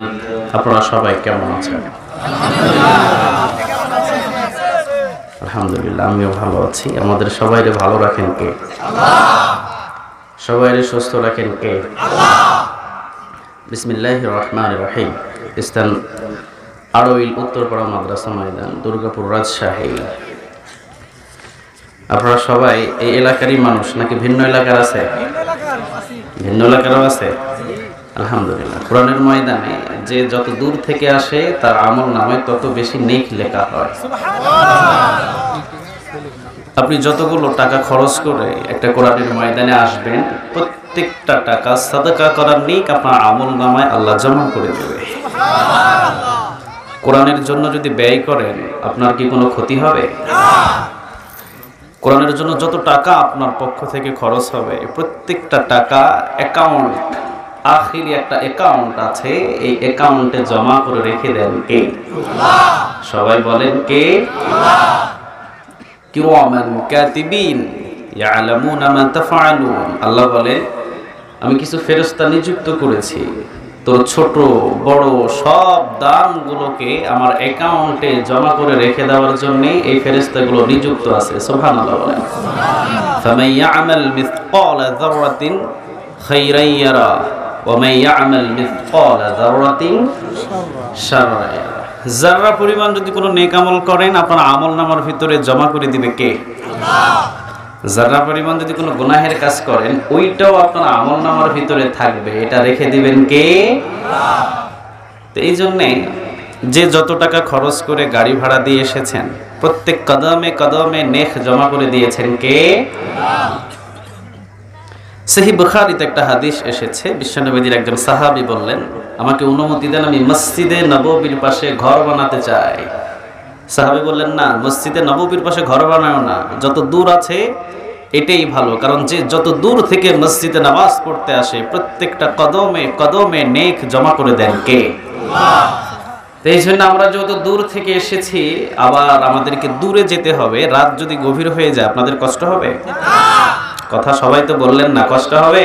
আপনারা সবাই কেমন আছেন? আলহামদুলিল্লাহ, আমিও ভালো আছি। আমাদের সবাইকে ভালো রাখেন কে? সবাইকে সুস্থ রাখেন কে? বিসমিল্লাহির রহমানির রহিম। স্থান আড়ইল উত্তরপাড়া মাদ্রাসা ময়দান, দুর্গাপুর, রাজশাহী। আপনারা সবাই এই এলাকারই মানুষ নাকি ভিন্ন এলাকার আছে? ভিন্ন এলাকারও আছে। আলহামদুলিল্লাহ, কোরআনের ময়দানে যে যত দূর থেকে আসে তার আমল নামায় তত বেশি নেক লেখা হয়। আপনি যতগুলো টাকা খরচ করে একটা কোরআনের ময়দানে আসবেন, প্রত্যেকটা টাকা সাদাকা করার নেক আপনার আমল নামায় আল্লাহ জমা করে দেবে। কোরআনের জন্য যদি ব্যয় করেন, আপনার কি কোনো ক্ষতি হবে? কোরআনের জন্য যত টাকা আপনার পক্ষ থেকে খরচ হবে, প্রত্যেকটা টাকা অ্যাকাউন্ট, আখিরি একটা অ্যাকাউন্ট আছে, এই অ্যাকাউন্টে জমা করে রেখে দেন কে? সবাই বলেন কে? কিরামান কাতিবিন ইয়ালামুনা মা তাফআলুন। আল্লাহ বলে, আমি কিছু ফেরেশতা নিযুক্ত করেছি, তোর ছোট বড় সব দানগুলোকে আমার অ্যাকাউন্টে জমা করে রেখে দেওয়ার জন্য এই ফেরেশতাগুলো নিযুক্ত আছে। সুবহানাল্লাহ বলেন। ফামান ইয়ামাল মিসকালা যাররাতিন খায়রান ইয়ারা ওয়া মান ইয়ামাল মিসকালা যাররাতিন শাররান ইয়ারা। যারা পরিমাণ যদি কোনো নেক আমল করেন, আপনার আমলনামার ভিতরে জমা করে দিবে কে? আল্লাহ। যারা পরিমাণ যদি কোনো গুনাহের কাজ করেন, ওইটাও আপনার আমলনামার ভিতরে থাকবে, এটা রেখে দিবেন কে? আল্লাহ। তো এই জন্যে যে যত টাকা খরচ করে গাড়ি ভাড়া দিয়ে এসেছেন, প্রত্যেক কদমে কদমে নেক জমা করে দিয়েছেন কে? আল্লাহ। সহিহ বুখারীতে একটা হাদিস এসেছে, বিশ্বনবীর একজন সাহাবী বললেন, আমাকে অনুমতি দেন, আমি মসজিদে নববীর পাশে ঘর বানাতে চাই। সাহাবী বললেন, না, মসজিদে নববীর পাশে ঘর বানাও না, যত দূর আছে এটাই ভালো, কারণ যে যত দূর থেকে মসজিদে নামাজ পড়তে আসে, প্রত্যেকটা কদমে কদমে নেক জমা করে দেন কে? আল্লাহ। এই জন্য আমরা যত দূর থেকে এসেছি, আবার আমাদেরকে দূরে যেতে হবে। রাত যদি গভীর হয়ে যায়, আপনাদের কষ্ট হবে? কথা সবাই তো বললেন না, কষ্ট হবে?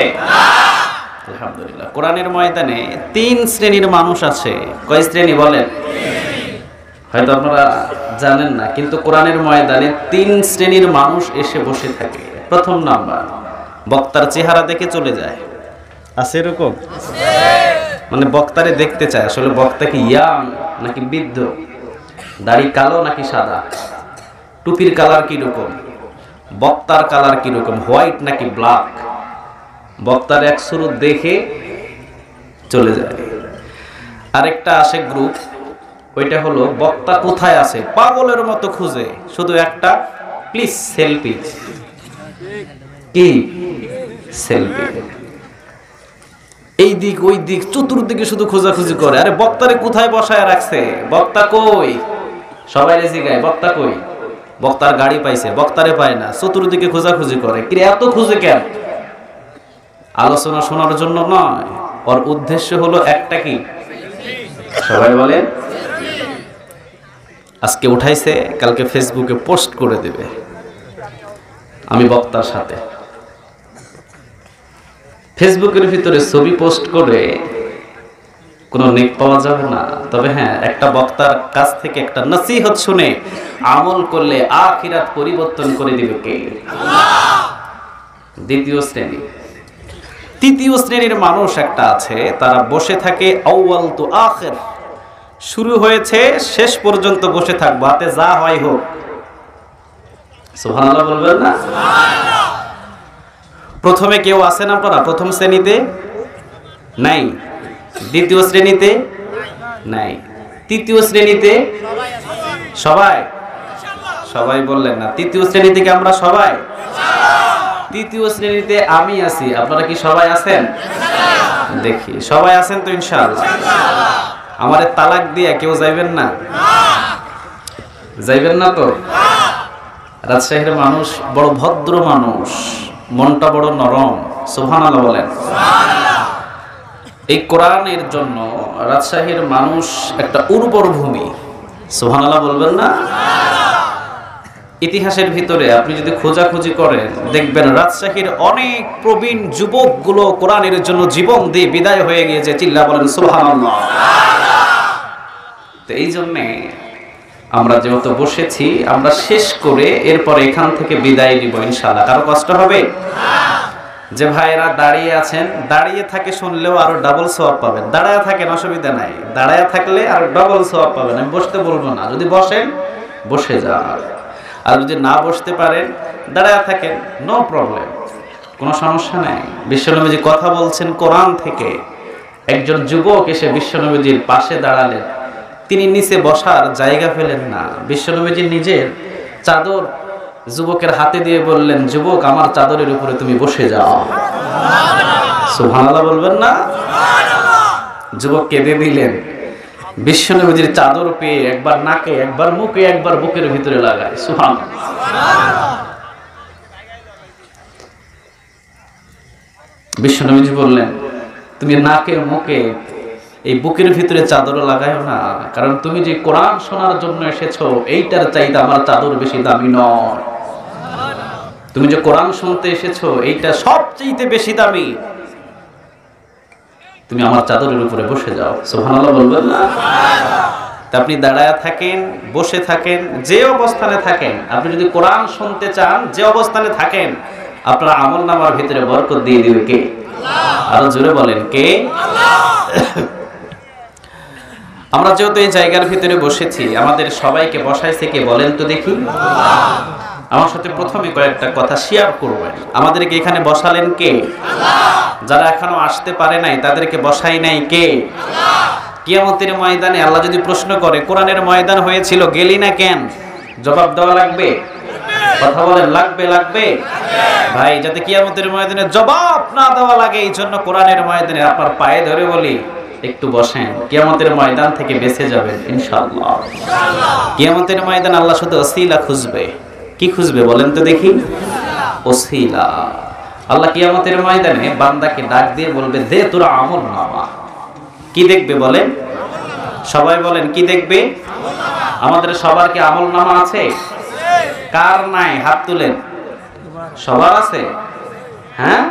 আলহামদুলিল্লাহ, কোরআনের ময়দানে 3 শ্রেণীর মানুষ আছে। কয় শ্রেণী বলেন? হয়তো আপনারা জানেন না, কিন্তু কোরআনের ময়দানে 3 শ্রেণীর মানুষ এসে বসে থাকে। প্রথম নাম্বার, বক্তার চেহারা দেখে চলে যায়। আছে এরকম? মানে বক্তারে দেখতে চায়, আসলে বক্তা কি ইয়াং নাকি বৃদ্ধ, দাড়ি কালো নাকি সাদা, টুপির কালার কি রকম, বক্তার কালার কি রকম, হোয়াইট নাকি ব্ল্যাক, বক্তার এক সুরত দেখে চলে যায়। আরেকটা আসে গ্রুপ, ওইটা হলো বক্তা কোথায় আছে পাগলের মতো খুঁজে, শুধু একটা প্লিজ সেলফি। কি সেলফি? এই দিক ওই দিক চতুর্দিকে শুধু খোঁজাখুঁজি করে। আরে বক্তারে কোথায় বসায় রাখছে? বক্তা কই? সবাই জিগায় বক্তা কই? বক্তার গাড়ি পাইছে, বক্তারে পায় না, চতুর্দিকে খোঁজাখুঁজি করে। কি এত খুঁজে কেন? আলোচনা শোনার জন্য নয়, ওর উদ্দেশ্য হলো একটা, কি? সবাই বলেন। আজকে উঠাইছে, কালকে ফেসবুকে পোস্ট করে দেবে আমি বক্তার সাথে। ফেসবুকের ভিতরে ছবি পোস্ট করে কোনো নেক পাওয়া যাবে না। তবে হ্যাঁ, একটা বক্তার কাছ থেকে একটা নসিহত শুনে আমল করলে আখিরাত পরিবর্তন করে দিবে কে? আল্লাহ। দ্বিতীয় শ্রেণী। তৃতীয় শ্রেণীর মানুষ একটা আছে, তারা বসে থাকে আউয়াল টু আখির, শুরু হয়েছে শেষ পর্যন্ত বসে থাকবো, হাতে যা হয় হোক। সুবহানাল্লাহ বলবেন না? সুবহানাল্লাহ। প্রথমে কেউ আছেন আপনারা প্রথম শ্রেণীতে? নাই। দ্বিতীয় শ্রেণীতে? নাই। তৃতীয় শ্রেণীতে? সবাই? সবাই বললেন না। তৃতীয় শ্রেণী থেকে আমরা সবাই? তৃতীয় শ্রেণীতে আমি আছি, আপনারা কি সবাই আছেন? দেখি সবাই আছেন তো ইনশাআল্লাহ। আমারে তালাক দিয়ে কেউ যাইবেন না? যাইবেন না তো? রাজশাহীর মানুষ বড় ভদ্র মানুষ, মনটা বড় নরম। সুবহানাল্লাহ বলেন। এই কোরআনের জন্য রাজশাহীর মানুষ একটা উর্বর ভূমি। সুবহানাল্লাহ বলবেন না? ইতিহাসের ভিতরে আপনি যদি খোঁজাখুঁজি করেন দেখবেন রাজশাহীর অনেক প্রবীণ যুবকগুলো কোরআনের জন্য জীবন দিয়ে বিদায় হয়ে গিয়েছে। চিল্লা বলেন সুবহানাল্লাহ। তো এই জন্যে আমরা যেহেতু বসেছি, আমরা শেষ করে এরপর এখান থেকে বিদায় নিব ইনশাআল্লাহ। কারো কষ্ট হবে? যে ভাইরা দাঁড়িয়ে আছেন, দাঁড়িয়ে থাকে শুনলেও আরো ডাবল সওয়াব পাবেন। দাঁড়ায় থাকেন, অসুবিধা নাই, দাঁড়ায় থাকলে আরো ডাবল সওয়াব পাবেন। আমি বসতে বলবো না, যদি বসেন বসে যান, আর যদি না বসতে পারেন দাঁড়ায় থাকেন, নো প্রবলেম, কোনো সমস্যা নেই। বিশ্বনবীজি কথা বলছেন কোরআন থেকে। একজন যুবক এসে বিশ্বনবীজির পাশে দাঁড়ালেন, তিনি নিচে বসার জায়গা পেলেন না। বিশ্বনবীজি নিজের চাদর যুবকের হাতে দিয়ে বললেন, যুবক আমার চাদরের উপরে তুমি বসে যাও। সুবহানাল্লাহ বলবেন না? যুবক কেঁদে দিলেন। বিশ্বনবীজির চাদর পেয়ে একবার নাকে, একবার মুখে, একবার বুকের ভিতরে লাগায়। সুবহানাল্লাহ। বিশ্বনবীজি বললেন, তুমি নাকে মুখে এই বুকের ভিতরে চাদর লাগায়ও না, কারণ তুমি যে কোরআন শোনার জন্য এসেছো এইটার চাইতে আমার চাদর বেশি দামি নয়। তুমি যে কোরআন শুনতে এসেছো এইটা সবচেয়ে বেশি দামি। তুমি আমার চাদরের উপরে বসে যাও। সুবহানাল্লাহ বলবেন না? তা আপনি দাঁড়ায় থাকেন, বসে থাকেন, যে অবস্থানে থাকেন, আপনি যদি কোরআন শুনতে চান, যে অবস্থানে থাকেন, আপনার আমলনামার ভিতরে বরকত দিয়ে দিবে কে? আরো জোরে বলেন, কে? আমরা যেহেতু এই জায়গার ভিতরে বসেছি, আমাদের সবাইকে বসাইছে কে বলেন তো দেখি? আমার সাথে প্রথমে কয়েকটা কথা শেয়ার করবেন। আমাদেরকে এখানে বসালেন কে? যারা এখনো আসতে পারে নাই তাদেরকে বসাই নাই কে? কিয়ামতের ময়দানে আল্লাহ যদি প্রশ্ন করে, কোরআনের ময়দান হয়েছিল গেলি না কেন? জবাব দেওয়া লাগবে? কথা বলেন, লাগবে? লাগবে ভাই, যাতে কিয়ামতের ময়দানে জবাব না দেওয়া লাগে, এই জন্য কোরআনের ময়দানে আপনার পায়ে ধরে বলি একটু বসেন, কিয়ামতের ময়দান থেকে বেঁচে যাবেন ইনশাআল্লাহ। কিয়ামতের ময়দান আল্লাহ শুধু ওসিলা খুঁজবে। কি খুঁজবে বলেন তো দেখি? ওসিলা। আল্লাহ কিয়ামতের ময়দানে বান্দাকে ডাক দিয়ে বলবে, দে তোর আমলনামা। কি দেখবে বলেন? সবাই বলেন, কি দেখবে? আমাদের সবার কি আমলনামা আছে? কার নাই হাত তুলেন। সবার আছে? হ্যাঁ।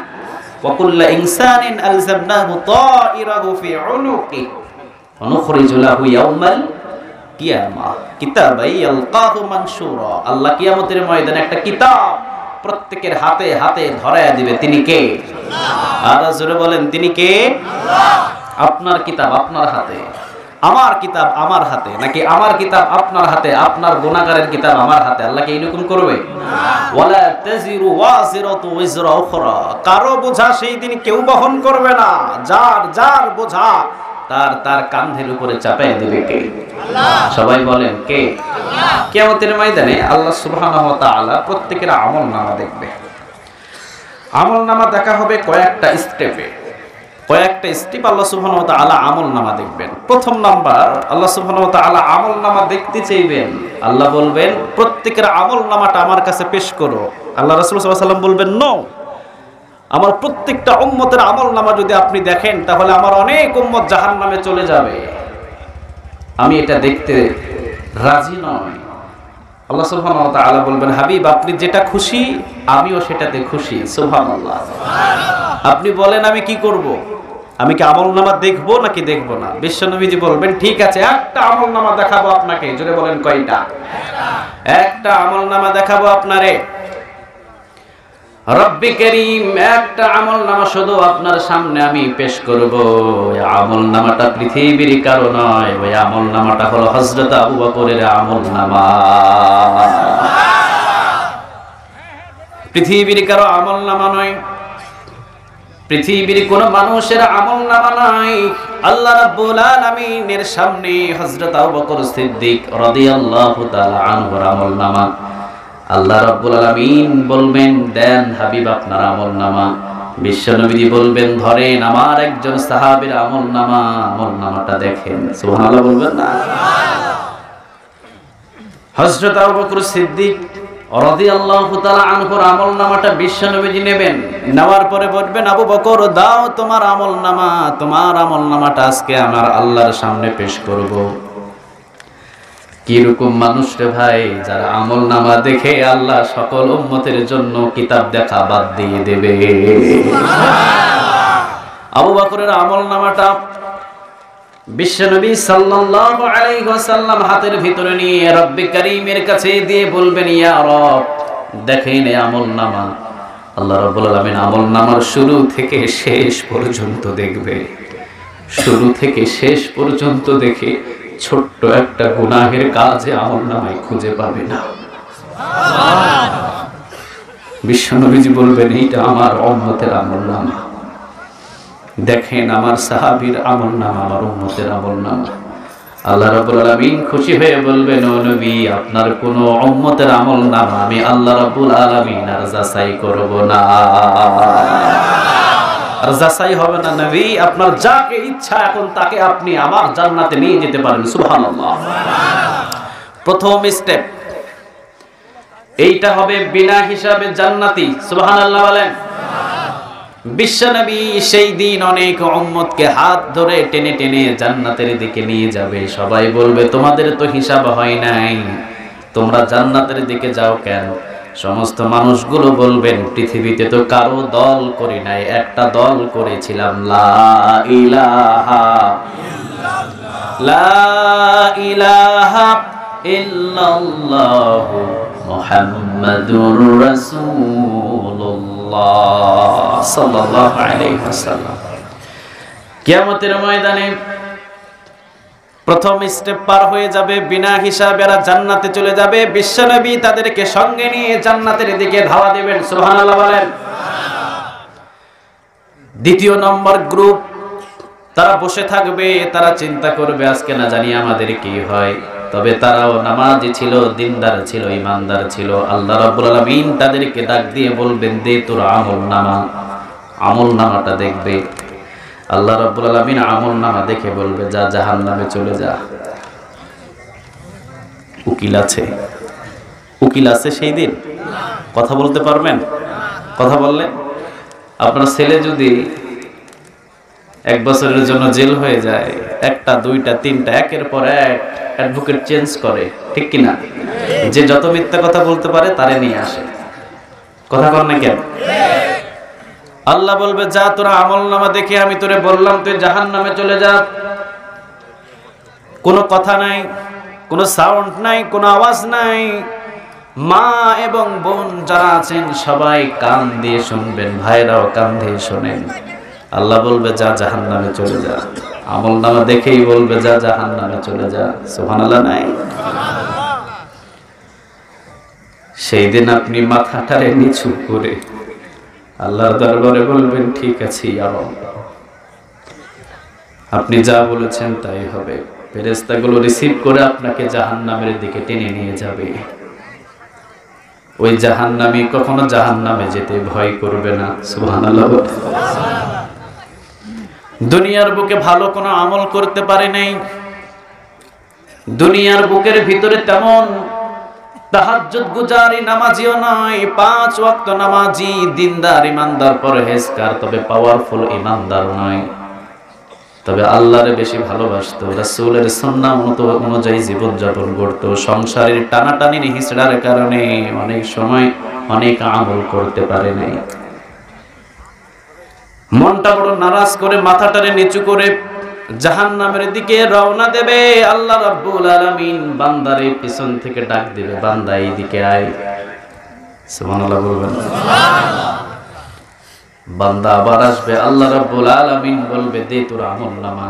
ওয়াকুল্লা ইনসানিন আলজামনাহু তাইরাহু ফি উনুকি ওয়া নুখরিজু লাহু ইয়াওমাল কিয়ামাহ কিতাবাই ইয়ালকাহু মানশুরা। আল্লাহ কিয়ামতের ময়দানে একটা কিতাব প্রত্যেকের হাতে হাতে ধরায়া দিবে। তিনি কে? আল্লাহ। আর জোরে বলেন, তিনি কে? আল্লাহ। আপনার কিতাব আপনার হাতে, আমার কিতাব আমার হাতে, নাকি আমার কিতাব আপনার হাতে, আপনার গুনাহগারের কিতাব আমার হাতে? আল্লাহ কি এরকম করবে? ওয়ালা তাজিরু ওয়াজিরাতু ওয়িজরা উখরা। কারো বোঝা সেই দিন কেউ বহন করবে না। যার যার বোঝা তার তার কাঁধের উপরে চাপিয়ে দেবে কে? আল্লাহ। সবাই বলেন, কে? আল্লাহ। কিয়ামতের ময়দানে আল্লাহ সুবহানাহু ওয়া তাআলা প্রত্যেকের আমলনামা দেখবে। আমলনামা দেখা হবে কয়েকটা স্টেপে। কয়েকটা স্টেপ আল্লাহ সুবহানাহু ওয়া তাআলা আমলনামা দেখবেন। প্রথম নাম্বার, আল্লাহ সুবহানাহু ওয়া তাআলা আমলনামা দেখতে চাইবেন। আল্লাহ বলবেন, প্রত্যেকের আমলনামাটা আমার কাছে পেশ করো। আল্লাহ রাসূল সাল্লাল্লাহু আলাইহি ওয়াসাল্লাম বলবেন, নো, আমার প্রত্যেকটা উম্মতের আমলনামা যদি আপনি দেখেন তাহলে আমার অনেক উম্মত জাহান্নামে চলে যাবে। আমি এটা দেখতে রাজি নই। আল্লাহ সুবহানাহু ওয়া তাআলা বলবেন, হাবিব আপনি যেটা খুশি আমিও সেটাতে খুশি। সুবহানাল্লাহ। আপনি বলেন আমি কি করব? আমি কি আমলনামা দেখবো নাকি দেখবো না? বিশ্বনবীজি বলবেন, ঠিক আছে, একটা আমলনামা দেখাবো আপনাকে। জোরে বলেন, কয়টা? একটা আমলনামা দেখাবো আপনারে। রব্বি করিম একটা আমলনামা শুধু আপনার সামনে আমি পেশ করব। ওই আমলনামাটা পৃথিবীর কারো নয়, ওই আমলনামাটা হলো হযরত আবু বকরের আমলনামা। পৃথিবীর কারো আমলনামা নয়, পৃথিবীর কোন মানুষের আমলনামা নাই। আল্লাহ রাব্বুল আলামিনের সামনে হযরত আবু বকর সিদ্দিক রাদিয়াল্লাহু তাআলা আনহুর আমলনামা। আল্লাহ রাব্বুল আলামিন বলবেন, দেন হাবিব আপনার আমলনামা। বিশ্বনবীজি বলবেন, ধরেন আমার একজন সাহাবীর আমলনামা। আমলনামাটা দেখেন। সুবহানাল্লাহ বলবেন না? হযরত আবু বকর সিদ্দিক রাদিয়াল্লাহু তাআলা আনহুর আমলনামাটা বিশ্বনবীজি নেবেন। নেওয়ার পরে বলবেন, আবু বকর দাও তোমার আমলনামা। তোমার আমলনামাটা আজকে আমার আল্লাহর সামনে পেশ করব। কিরকম মানুষ রে ভাই, যারা আমলনামা দেখে আল্লাহ সকল উম্মতের জন্য কিতাব দেখা বাদ দিয়ে দেবে। আবু বকরের আমলনামাটা বিশ্বনবী সাল্লাল্লাহু আলাইহি ওয়াসাল্লাম হাতের ভিতরে নিয়ে রব্বে কারীমের কাছে দিয়ে বলবেন, ইয়া রব, দেখেন এই আমলনামা। আল্লাহ রাব্বুল আলামিন আমলনামার শুরু থেকে শেষ পর্যন্ত দেখবে। শুরু থেকে শেষ পর্যন্ত দেখে ছোট্ট একটা গুনাহের কাজে আমলনামায় খুঁজে পাবে না। বিশ্বনবীজি বলবেন, এইটা আমার উম্মতের আমলনামা। দেখেন আমার সাহাবীর আমলনামা, আমার উম্মতের আমলনামা। আল্লাহ রাব্বুল আলামিন খুশি হয়ে বলবেন, ও নবী, আপনার কোন উম্মতের আমলনামা আমি আল্লাহ রাব্বুল আলামিন আর যাচাই করব না। আর যাচাই হবে না নবী, আপনার যাকে ইচ্ছা এখন তাকে আপনি আমার জান্নাতে নিয়ে যেতে পারেন। সুবহানাল্লাহ। প্রথম স্টেপ এইটা হবে, বিনা হিসাবে জান্নাতি। সুবহানাল্লাহ বলেন। বিশ্বনবী সেই দিন অনেক উম্মতকে হাত ধরে টেনে টেনে জান্নাতের দিকে নিয়ে যাবে। সবাই বলবে, তোমাদের তো হিসাব হয় নাই, তোমরা জান্নাতের দিকে যাও কেন? সমস্ত মানুষগুলো বলবেন, পৃথিবীতে তো কারো দল করি নাই, একটা দল করেছিলাম, লা ইলাহা ইল্লাল্লাহু মুহাম্মাদুর রাসূলুল্লাহ সাল্লাল্লাহু আলাইহি ওয়াসাল্লাম। কিয়ামতের ময়দানে প্রথম স্টেপ পার হয়ে যাবে, বিনা হিসাবে এরা জান্নাতে চলে যাবে। বিশ্বনবী তাদেরকে সঙ্গে নিয়ে জান্নাতের দিকে ধাওয়া দেবেন। সুবহানাল্লাহ বলেন। দ্বিতীয় নম্বর গ্রুপ, তারা বসে থাকবে, তারা চিন্তা করবে আজকে না জানি আমাদের কি হয়। তবে তারাও নামাজি ছিল, দিনদার ছিল, ইমানদার ছিল। আল্লাহ রাব্বুল আলামিন তাদেরকে ডাক দিয়ে বলবেন, দে তোর আমলনামা। আমলনামাটা দেখবে। আল্লাহ রাব্বুল আলামিন আমলনামা দেখে বলবে, যা জাহান্নামে চলে যা। উকিল আছে? উকিল আছে সেই দিন? কথা বলতে পারবেন? কথা বললে আপনার ছেলে যদি 1 বছরের জন্য জেল হয়ে যায়, একটা, দুইটা, তিনটা, একের পর এক অ্যাডভোকেট চেঞ্জ করে, ঠিক কিনা? যে যত মিথ্যা কথা বলতে পারে তারে নিয়ে আসে। কথা কর না কেন? আল্লাহ বলবে, যা তোরা আমলনামা দেখে আমি তোরে বললাম তুই জাহান্নামে চলে যা। কোনো কথা নাই, কোনো সাউন্ড নাই, কোনো আওয়াজ নাই। মা এবং বোন যারা আছেন সবাই কান দিয়ে শুনবেন, ভাইরাও কান দিয়ে শোনেন। আল্লাহ বলবে, যা জাহান্নামে চলে যা। আমলনামা দেখেই বলবে, যা জাহান্নামে চলে যা। সুবহানাল্লাহ নাই? সেই দিন আপনি মাথাটারে নিচু করে আল্লাহর দরবারে বলবেন, ঠিক আছে ইয়া আল্লাহ, আপনি যা বলেছেন তাই হবে। ফেরেশতাগুলো রিসিভ করে আপনাকে জাহান্নামের দিকে টেনে নিয়ে যাবে। ওই জাহান্নামী কখনো জাহান্নামে যেতে ভয় করবে না। সুবহানাল্লাহ। দুনিয়ার বুকে ভালো কোনো আমল করতে পারে নাই, দুনিয়ার বুকের ভিতরে তেমন তাহাজ্জুদ গুজারি নামাজিও নয়, 5 ওয়াক্ত নামাজি, দিনদার, ইমানদার, পরহেজগার, তবে পাওয়ারফুল ইমানদার নয়। তবে আল্লাহরে বেশি ভালোবাসতো, রাসূলের সুন্নাহ অনুযায়ী জীবন যাপন করত। সংসারের টানাটানির হিসড়ার কারণে অনেক সময় অনেক আমল করতে পারে নাই। মনটা বড় নারাজ করে মাথাটারে নিচু করে জাহান্নামের দিকে রওনা দেবে। আল্লাহ রাব্বুল আলামিন বান্দারে পিছন থেকে ডাক দিবে, বান্দা এইদিকে আয়। সুবহানাল্লাহ বলবেন। বান্দা আবার আসবে, আল্লাহ রাব্বুল আলামিন বলবে, দে তোর আমলনামা।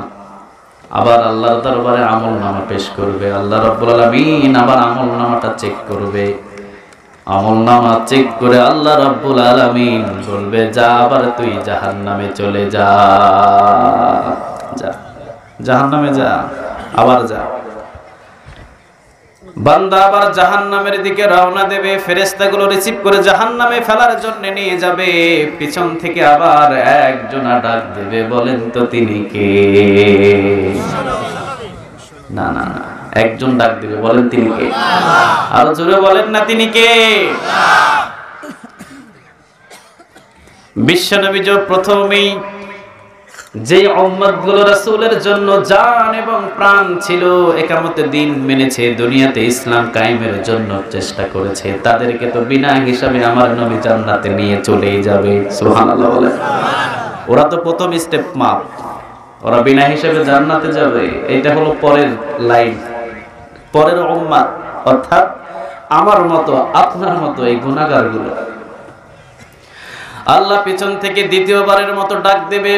আবার আল্লাহর দরবারে আমলনামা পেশ করবে। আল্লাহ রাব্বুল আলামিন আবার আমলনামাটা চেক করবে। আমলনামা চেক করে আল্লাহ রাব্বুল আলামিন বলবে, যা আবার তুই জাহান্নামে চলে যা। যা জাহান্নামে যা, আবার যা। বান্দা আবার জাহান্নামের দিকে রওনা দেবে। ফেরেশতাগুলো রিসিভ করে জাহান্নামে ফেলার জন্য নিয়ে যাবে। পিছন থেকে আবার একজন ডাক দেবে, বলেন তো তিনি কে? না না না, একজন ডাক দিবে, বলেন তিনি কে? আরো জোরে বলেন না, তিনি কে? বিশ্বনবী প্রথমেই যে উম্মতগুলো রাসূলের জন্য জান এবং প্রাণ ছিল, ইকামতে দিন মেনেছে, দুনিয়াতে ইসলাম কায়েমের জন্য চেষ্টা করেছে, তাদেরকে তো বিনা হিসাবে আমার নবী জান্নাতে নিয়ে চলেই যাবে। সুবহানাল্লাহ বলে। ওরা তো প্রথম স্টেপ মাপ, ওরা বিনা হিসাবে জান্নাতে যাবে। এটা হলো পরের লাইন, পরের উম্মত, অর্থাৎ আমার মতো আপনার মতো এই গুনাহগারগুলো। আল্লাহ পিছন থেকে দ্বিতীয়বারের মতো ডাক দেবে।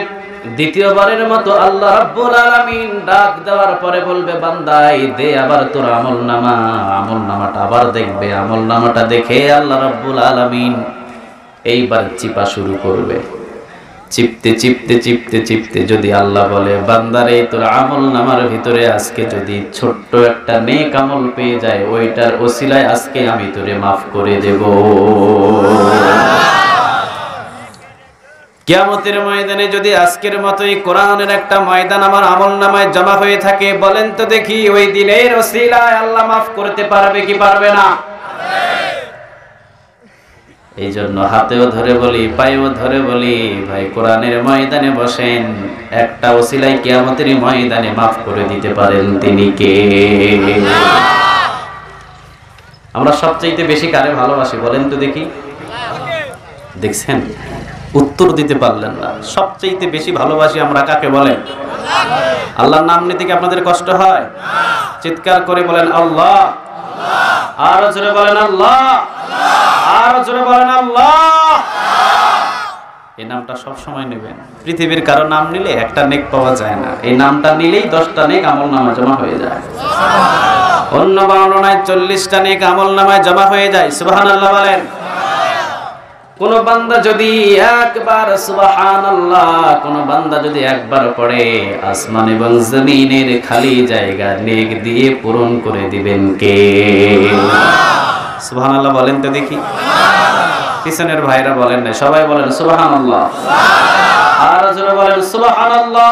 দ্বিতীয়বারের মতো আল্লাহ রাব্বুল আলামিন ডাক দেওয়ার পরে বলবে, বান্দা এই দে আবার তোর আমলনামা। আমলনামাটা আবার দেখবে। আমলনামাটা দেখে আল্লাহ রাব্বুল আলামিন এইবার চিপা শুরু করবে। চিপতে চিপতে চিপতে চিপতে যদি আল্লাহ বলে, বান্দারে তোর আমলনামার ভিতরে আজকে যদি ছোট্ট একটা নেক আমল পেয়ে যায়, ওইটার ওসিলায় আজকে আমি তোরে মাফ করে দেব। কিয়ামতের ময়দানে যদি আজকের মতোই কোরআনের একটা ময়দান আমার আমলনামায় জমা হয়ে থাকে, বলেন তো দেখি ওই দিনের ওসিলায় আল্লাহ মাফ করতে পারবে কি পারবে না? এই জন্য হাতেও ধরে বলি, পায়েও ধরে বলি, ভাই কোরআনের ময়দানে বসেন, একটা ওসিলায় কিয়ামতের ময়দানে মাফ করে দিতে পারেন, তিনি কে? আমরা সবচাইতে বেশি কারে ভালোবাসি বলেন তো দেখি? দেখছেন, উত্তর দিতে পারলেন না। সবচাইতে বেশি ভালোবাসি আমরা কাকে বলেন? আল্লাহর নাম নিতে কি আপনাদের কষ্ট হয়? চিৎকার করে বলেন আল্লাহ, আরো জোরে বলেন আল্লাহ, আরো জোরে বলেন আল্লাহ। এই নামটা সব সময় নেবেন। পৃথিবীর কারো নাম নিলে একটা নেক পাওয়া যায় না, এই নামটা নিলেই 10টা নেক আমলনামায় জমা হয়ে যায়। অন্য বর্ণনায় 40টা নেক আমলনামায় জমা হয়ে যায়। সুবহানাল্লাহ বলেন। কোন বান্দা যদি একবার সুবহানাল্লাহ, কোন বান্দা যদি একবার পড়ে, আসমান এবং জমিনের খালি জায়গা নেক দিয়ে পূরণ করে দিবেন কে? সুবহানাল্লাহ বলেন তো দেখি। পিছনের ভাইরা বলেন না, সবাই বলেন সুবহানাল্লাহ, আর জোরে বলেন সুবহানাল্লাহ।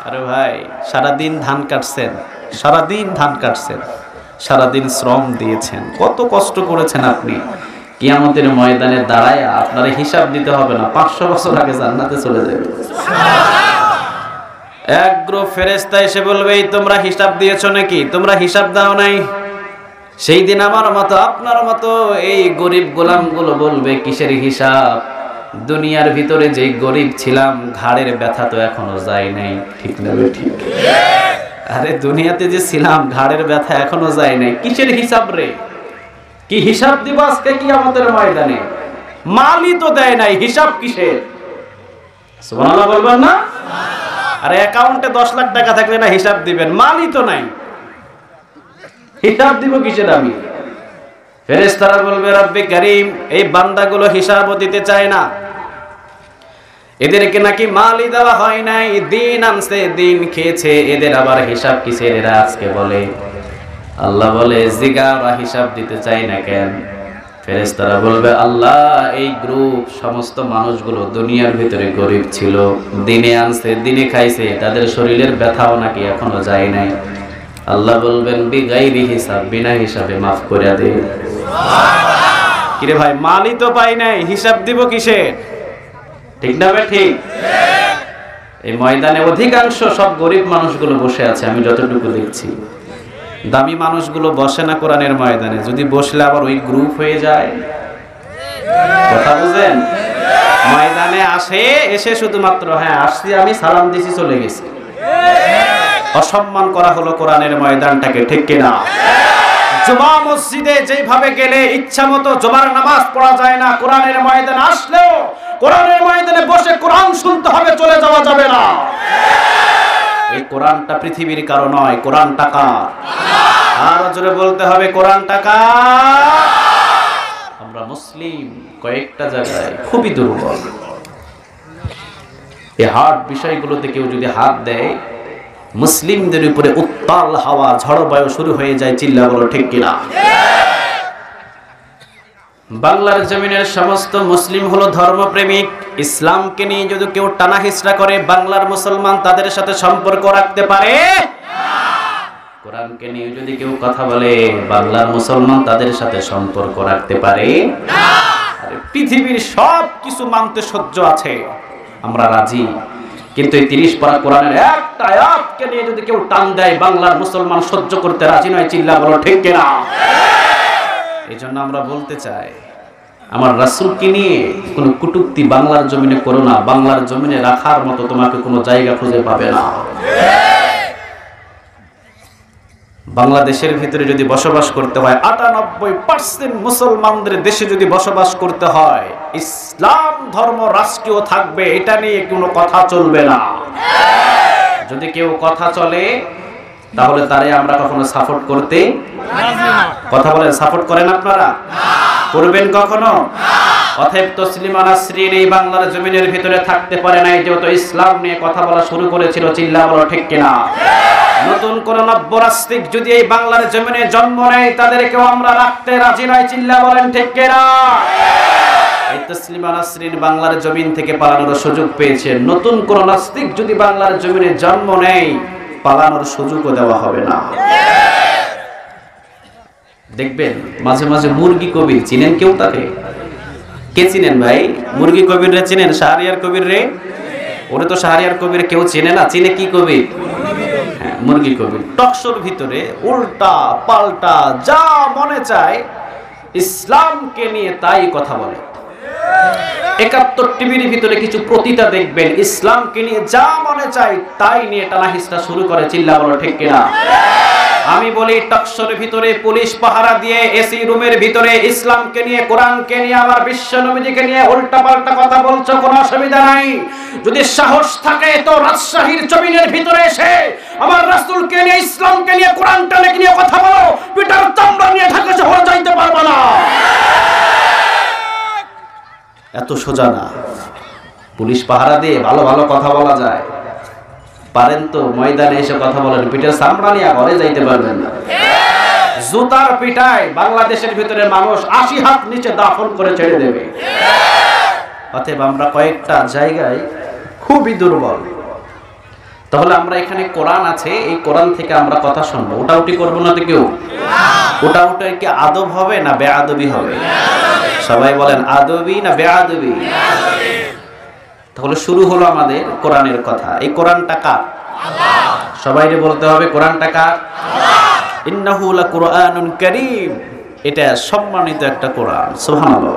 আরে ভাই, সারাদিন ধান কাটছেন, সারাদিন ধান কাটছেন, সারাদিন শ্রম দিয়েছেন, কত কষ্ট করেছেন আপনি। কিয়ামতের ময়দানে দাঁড়ায় আপনার হিসাব দিতে হবে না, 500 বছর আগে জান্নাতে চলে যাবে। এক গ্রুপ ফেরেশতা এসে বলবে, তোমরা হিসাব দিয়েছো নাকি? তোমরা হিসাব দাও নাই। সেই দিন আমার মতো আপনার মতো এই গরিব গোলামগুলো বলবে, কিসের হিসাব? দুনিয়ার ভিতরে যে গরিব ছিলাম, ঘাড়ের ব্যথা তো এখনো যায় নাই। ঠিক না ঠিক? আরে দুনিয়াতে যে ছিলাম, ঘাড়ের ব্যথা এখনো যায় নাই, কিসের হিসাব রে? কি হিসাব দিব আজকে কিয়ামতের ময়দানে? মালই তো দেয় নাই, হিসাব কিসের? সুবহানাল্লাহ বলবেন না? আরে অ্যাকাউন্টে 10 লাখ টাকা থাকলে না হিসাব দিবেন, মালই তো নাই, হিসাব দিব কিসের আমি? ফেরেশতারা বলবে, রব্বে কারীম, এই বান্দাগুলো হিসাবও দিতে চায় না, এদেরকে নাকি মালই দেওয়া হয় নাই, দিন আনছে, দিন খেয়েছে, এদের আবার হিসাব কিসের? এরা আজকে বলে। আল্লাহ বলে, জিগারা হিসাব দিতে চাই না কেন? ফেরেশতারা বলবে, আল্লাহ এই গ্রুপ সমস্ত মানুষগুলো দুনিয়ার ভিতরে গরিব ছিল, দিনে আনছে, দিনে খাইছে, তাদের শরীরের ব্যথাও নাকি এখনো যায় নাই। আল্লাহ বলবেন, বিগাইরি হিসাব, বিনা হিসাবে মাফ করে দে। কিরে ভাই, মালই তো পাই নাই, হিসাব দিব কিসে? ঠিক না ভাই? ঠিক। এই ময়দানে অধিকাংশ সব গরিব মানুষগুলো বসে আছে, আমি যতটুকু দেখছি। দামি মানুষগুলো বসে না কোরআনের ময়দানে, যদি বসলে আবার ওই গ্রুপ হয়ে যায়। কথা বুঝেন? ময়দানে আসে, এসে শুধুমাত্র হ্যাঁ আসছি আমি, সালাম দিছি, চলে গেছি। অসম্মান করা হলো কোরআনের ময়দানটাকে, ঠিক কিনা? জুমা মসজিদে যেভাবে গেলে ইচ্ছা মতো জুমার নামাজ পড়া যায় না, কোরআনের ময়দানে আসলেও কোরআনের ময়দানে বসে কোরআন শুনতে হবে, চলে যাওয়া যাবে না। এই কোরআনটা পৃথিবীর কারো নয়, কোরআনটা কার? আরো জোরে বলতে হবে, কোরআনটা কার? আমরা মুসলিম কয়েকটা জায়গায় খুবই দুর্বল। এই হার্ড বিষয়গুলোতে কেউ যদি হাত দেয়, মুসলিমদের উপরে উত্তাল হাওয়া, ঝড় বায়ু শুরু হয়ে যায়। চিল্লা বলো ঠিক কিনা? বাংলার জমিনের সমস্ত মুসলিম হলো ধর্মপ্রেমিক। ইসলামকে নিয়ে যদি কেউ টানা হিসড়া করে, বাংলার মুসলমান তাদের সাথে সম্পর্ক রাখতে পারে? কোরআনকে নিয়ে যদি কেউ কথা বলে, বাংলার মুসলমান তাদের সাথে সম্পর্ক রাখতে পারে? পৃথিবীর সব কিছু মানতে সহ্য আছে, আমরা রাজি। কিন্তু এই 30 পারা কোরআনের একটা আয়াতকে নিয়ে যদি কেউ টান দেয়, বাংলার মুসলমান সহ্য করতে রাজি নয়। চিল্লা বলো ঠিক কিনা? এই জন্য আমরা বলতে চাই, আমার রাসূলকে নিয়ে কোনো কটূক্তি বাংলার জমিনে করো না। বাংলার জমিনে রাখার মতো তোমাকে কোনো জায়গা খুঁজে পাবে না। বাংলাদেশের ভিতরে যদি বসবাস করতে হয়, 98% মুসলমানদের দেশে যদি বসবাস করতে হয়, ইসলাম ধর্ম রাষ্ট্রীয় থাকবে, এটা নিয়ে কোনো কথা চলবে না। যদি কেউ কথা চলে তাহলে তারে আমরা কখনো সাপোর্ট করতে কথা বলেন, সাপোর্ট করেন আপনারা? করবেন কখনো? অতএব তসলিমা নাসরিন এই বাংলার জমিনের ভিতরে থাকতে পারে নাই যেহেতু ইসলাম নিয়ে কথা বলা শুরু করেছিল। চিল্লা বলো ঠিক কিনা? নতুন কোন নব্যরাষ্ট্রিক যদি এই বাংলার জমিনে জন্ম নেয়, তাদেরকেও আমরা রাখতে রাজি নয়। চিল্লা বলেন ঠিক কিনা? এই তসলিমা নাসরিন বাংলার জমিন থেকে পালানোর সুযোগ পেয়েছে। নতুন কোন নাস্তিক যদি বাংলার জমিনে জন্ম নেয়, পালানোর সুযোগও দেওয়া হবে না। দেখবেন মাঝে মাঝে মুরগি কবির চিনেন কেউ? তাকে কে চিনেন ভাই? মুরগি কবির রে চিনেন? শাহরিয়ার কবির রে? ওরে তো শাহরিয়ার কবির কেউ চেনে না। চিনে কি কবির? হ্যাঁ, মুরগি কবির। টকশোর ভিতরে উল্টা পাল্টা যা মনে চায় ইসলামকে নিয়ে তাই কথা বলে। 71 টিভির ভিতরে কিছু প্রতিটা দেখবেন ইসলামকে নিয়ে যা মনে চায় তাই নিয়ে টানাহিস্টা শুরু করে। চিল্লা বলো ঠিক কিনা? আমি বলি টকশোর ভিতরে পুলিশ পাহারা দিয়ে এসি রুমের ভিতরে ইসলামকে নিয়ে, কোরআনকে নিয়ে, আমার বিশ্ব নবীজিকে নিয়ে উল্টা পাল্টা কথা বলছো, কোনো অসুবিধা নাই। যদি সাহস থাকে তো রাজশাহীর জমিনের ভিতরে এসে আমার রাসূলকে নিয়ে, ইসলামকে নিয়ে, কোরআনটা নিয়ে কথা বলো। পিটার চামড়া নিয়ে ঢাকা শহর যাইতে পারবে না। এত সোজা না। পুলিশ পাহারা দিয়ে ভালো ভালো কথা বলা যায়। পারেন তো ময়দানে এসে কথা বলেন, পিঠের চামড়া নিয়ে ঘরে যাইতে পারবেন না। জুতার পিটায় বাংলাদেশের ভিতরে মানুষ 80 হাত নিচে দাফন করে ছেড়ে দেবে। অতএব আমরা কয়েকটা জায়গায় খুবই দুর্বল। তাহলে আমরা এখানে কোরআন আছে, এই কোরআন থেকে আমরা কথা শুনবো, ওটাউটি করবো না তো কেউ? ওটাউটি কি আদব হবে না বেআদবি হবে? সবাই বলেন আদবি না বেআদবি? তাহলে শুরু হলো আমাদের কোরআনের কথা। এই কোরআনটা কার? আল্লাহ। সবাইকে বলতে হবে কোরআনটা কার? আল্লাহ। ইন্নাহু লাকুরআনুন কারীম, এটা সম্মানিত একটা কোরআন। সুবহানাল্লাহ।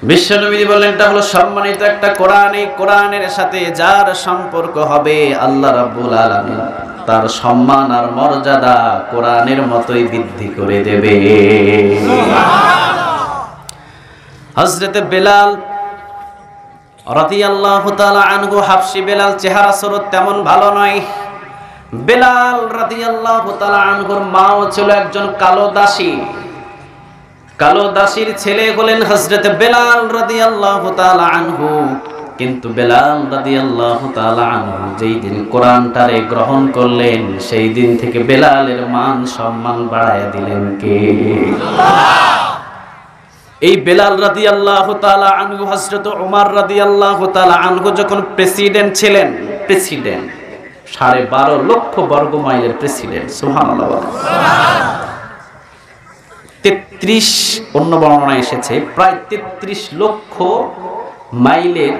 বিশ্বনবী বললেন এটা হলো সম্মানিত একটা কোরআন। এই কোরআনের সাথে যার সম্পর্ক হবে আল্লাহ রাব্বুল আলামিন তার সম্মান আর মর্যাদা কোরআনের মতোই বৃদ্ধি করে দেবে। হযরত বেলাল রাদিয়াল্লাহু তাআলা আনহু, হাবশী বেলাল, চেহারা সুরত তেমন ভালো নয়। বেলাল রাদিয়াল্লাহু তাআলা আনহুর মাও ছিল একজন কালো দাসী। কালো দাসীর ছেলে হলেন হযরত বেলাল রাদিয়াল্লাহু তাআলা আনহু। কিন্তু বেলাল রাদিয়াল্লাহু তাআলা আনহু যেই দিন কোরআনটারে গ্রহণ করলেন, সেই দিন থেকে বেলালের মান সম্মান বাড়ায়া দিলেন কে? আল্লাহ। এই বেলাল রাদিয়াল্লাহু তাআলা আনহু হযরত ওমর রাদিয়াল্লাহু তাআলা আনহু যখন প্রেসিডেন্ট ছিলেন, প্রেসিডেন্ট 12.5 লক্ষ বর্গ মাইলের প্রেসিডেন্ট। সুবহানাল্লাহ। 33 অন্য বর্ণনা এসেছে প্রায় 33 লক্ষ মাইলের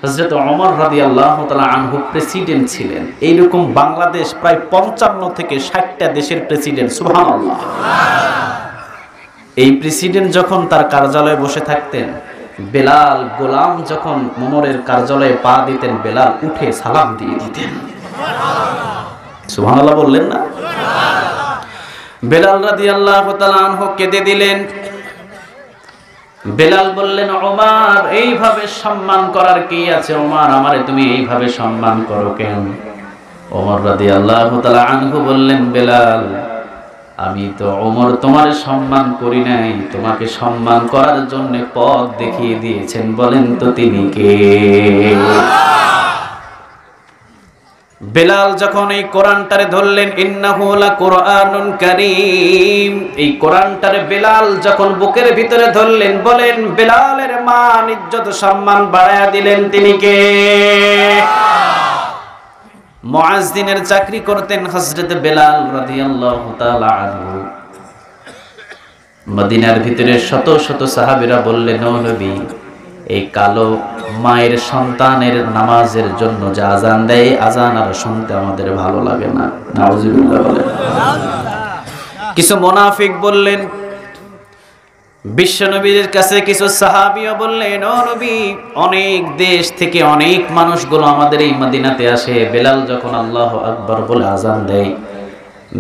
হযরত ওমর রাদিয়াল্লাহু তাআলা আনহু প্রেসিডেন্ট ছিলেন। এইরকম বাংলাদেশ প্রায় 55 থেকে 60টা দেশের প্রেসিডেন্ট। সুবহানাল্লাহ। এই প্রেসিডেন্ট যখন তার কার্যালয়ে বসে থাকতেন, বেলাল গোলাম যখন ওমরের কার্যালয়ে পা দিতেন, বেলাল উঠে সালাম দিয়ে দিতেন। সুবহানাল্লাহ বললেন না? বেলাল রাদিয়াল্লাহু তাআলা আনহু কেঁদে দিলেন। বেলাল বললেন, ওমর এইভাবে সম্মান করার কি আছে? ওমর আমারে তুমি এইভাবে সম্মান করো কেন? ওমর রাদিয়াল্লাহু তাআলা আনহু বললেন, বেলাল আমি তো ওমর তোমার সম্মান করি নাই, তোমাকে সম্মান করার জন্য পথ দেখিয়ে দিয়েছেন। বলেন তো তিনি কে? বেলাল যখন এই কোরআনটারে ধরলেন, ইন্নাহু লাকুরআনুন কারীম, এই কোরআনটারে বেলাল যখন বুকের ভিতরে ধরলেন, বলেন বেলালের মান ইজ্জত সম্মান বাড়ায়া দিলেন তিনি কে? মুয়াজ্জিনের চাকরি করতেন হযরত বেলাল রাদিয়াল্লাহু তাআলা আনহু। মদিনার ভিতরে শত শত সাহাবীরা বললেন, ও নবী, এই কালো মায়ের সন্তানের নামাজের জন্য যে আজান দেয়, আজান আর শুনতে আমাদের ভালো লাগে না। নাউজুবিল্লাহ বলেন। কিছু মুনাফিক বললেন, বিশ্বনবীর কাছে কিছু সাহাবীও বললেন, ও নবী, অনেক দেশ থেকে অনেক মানুষগুলো আমাদের এই মদিনাতে আসে, বেলাল যখন আল্লাহু আকবার বলে আজান দেয়,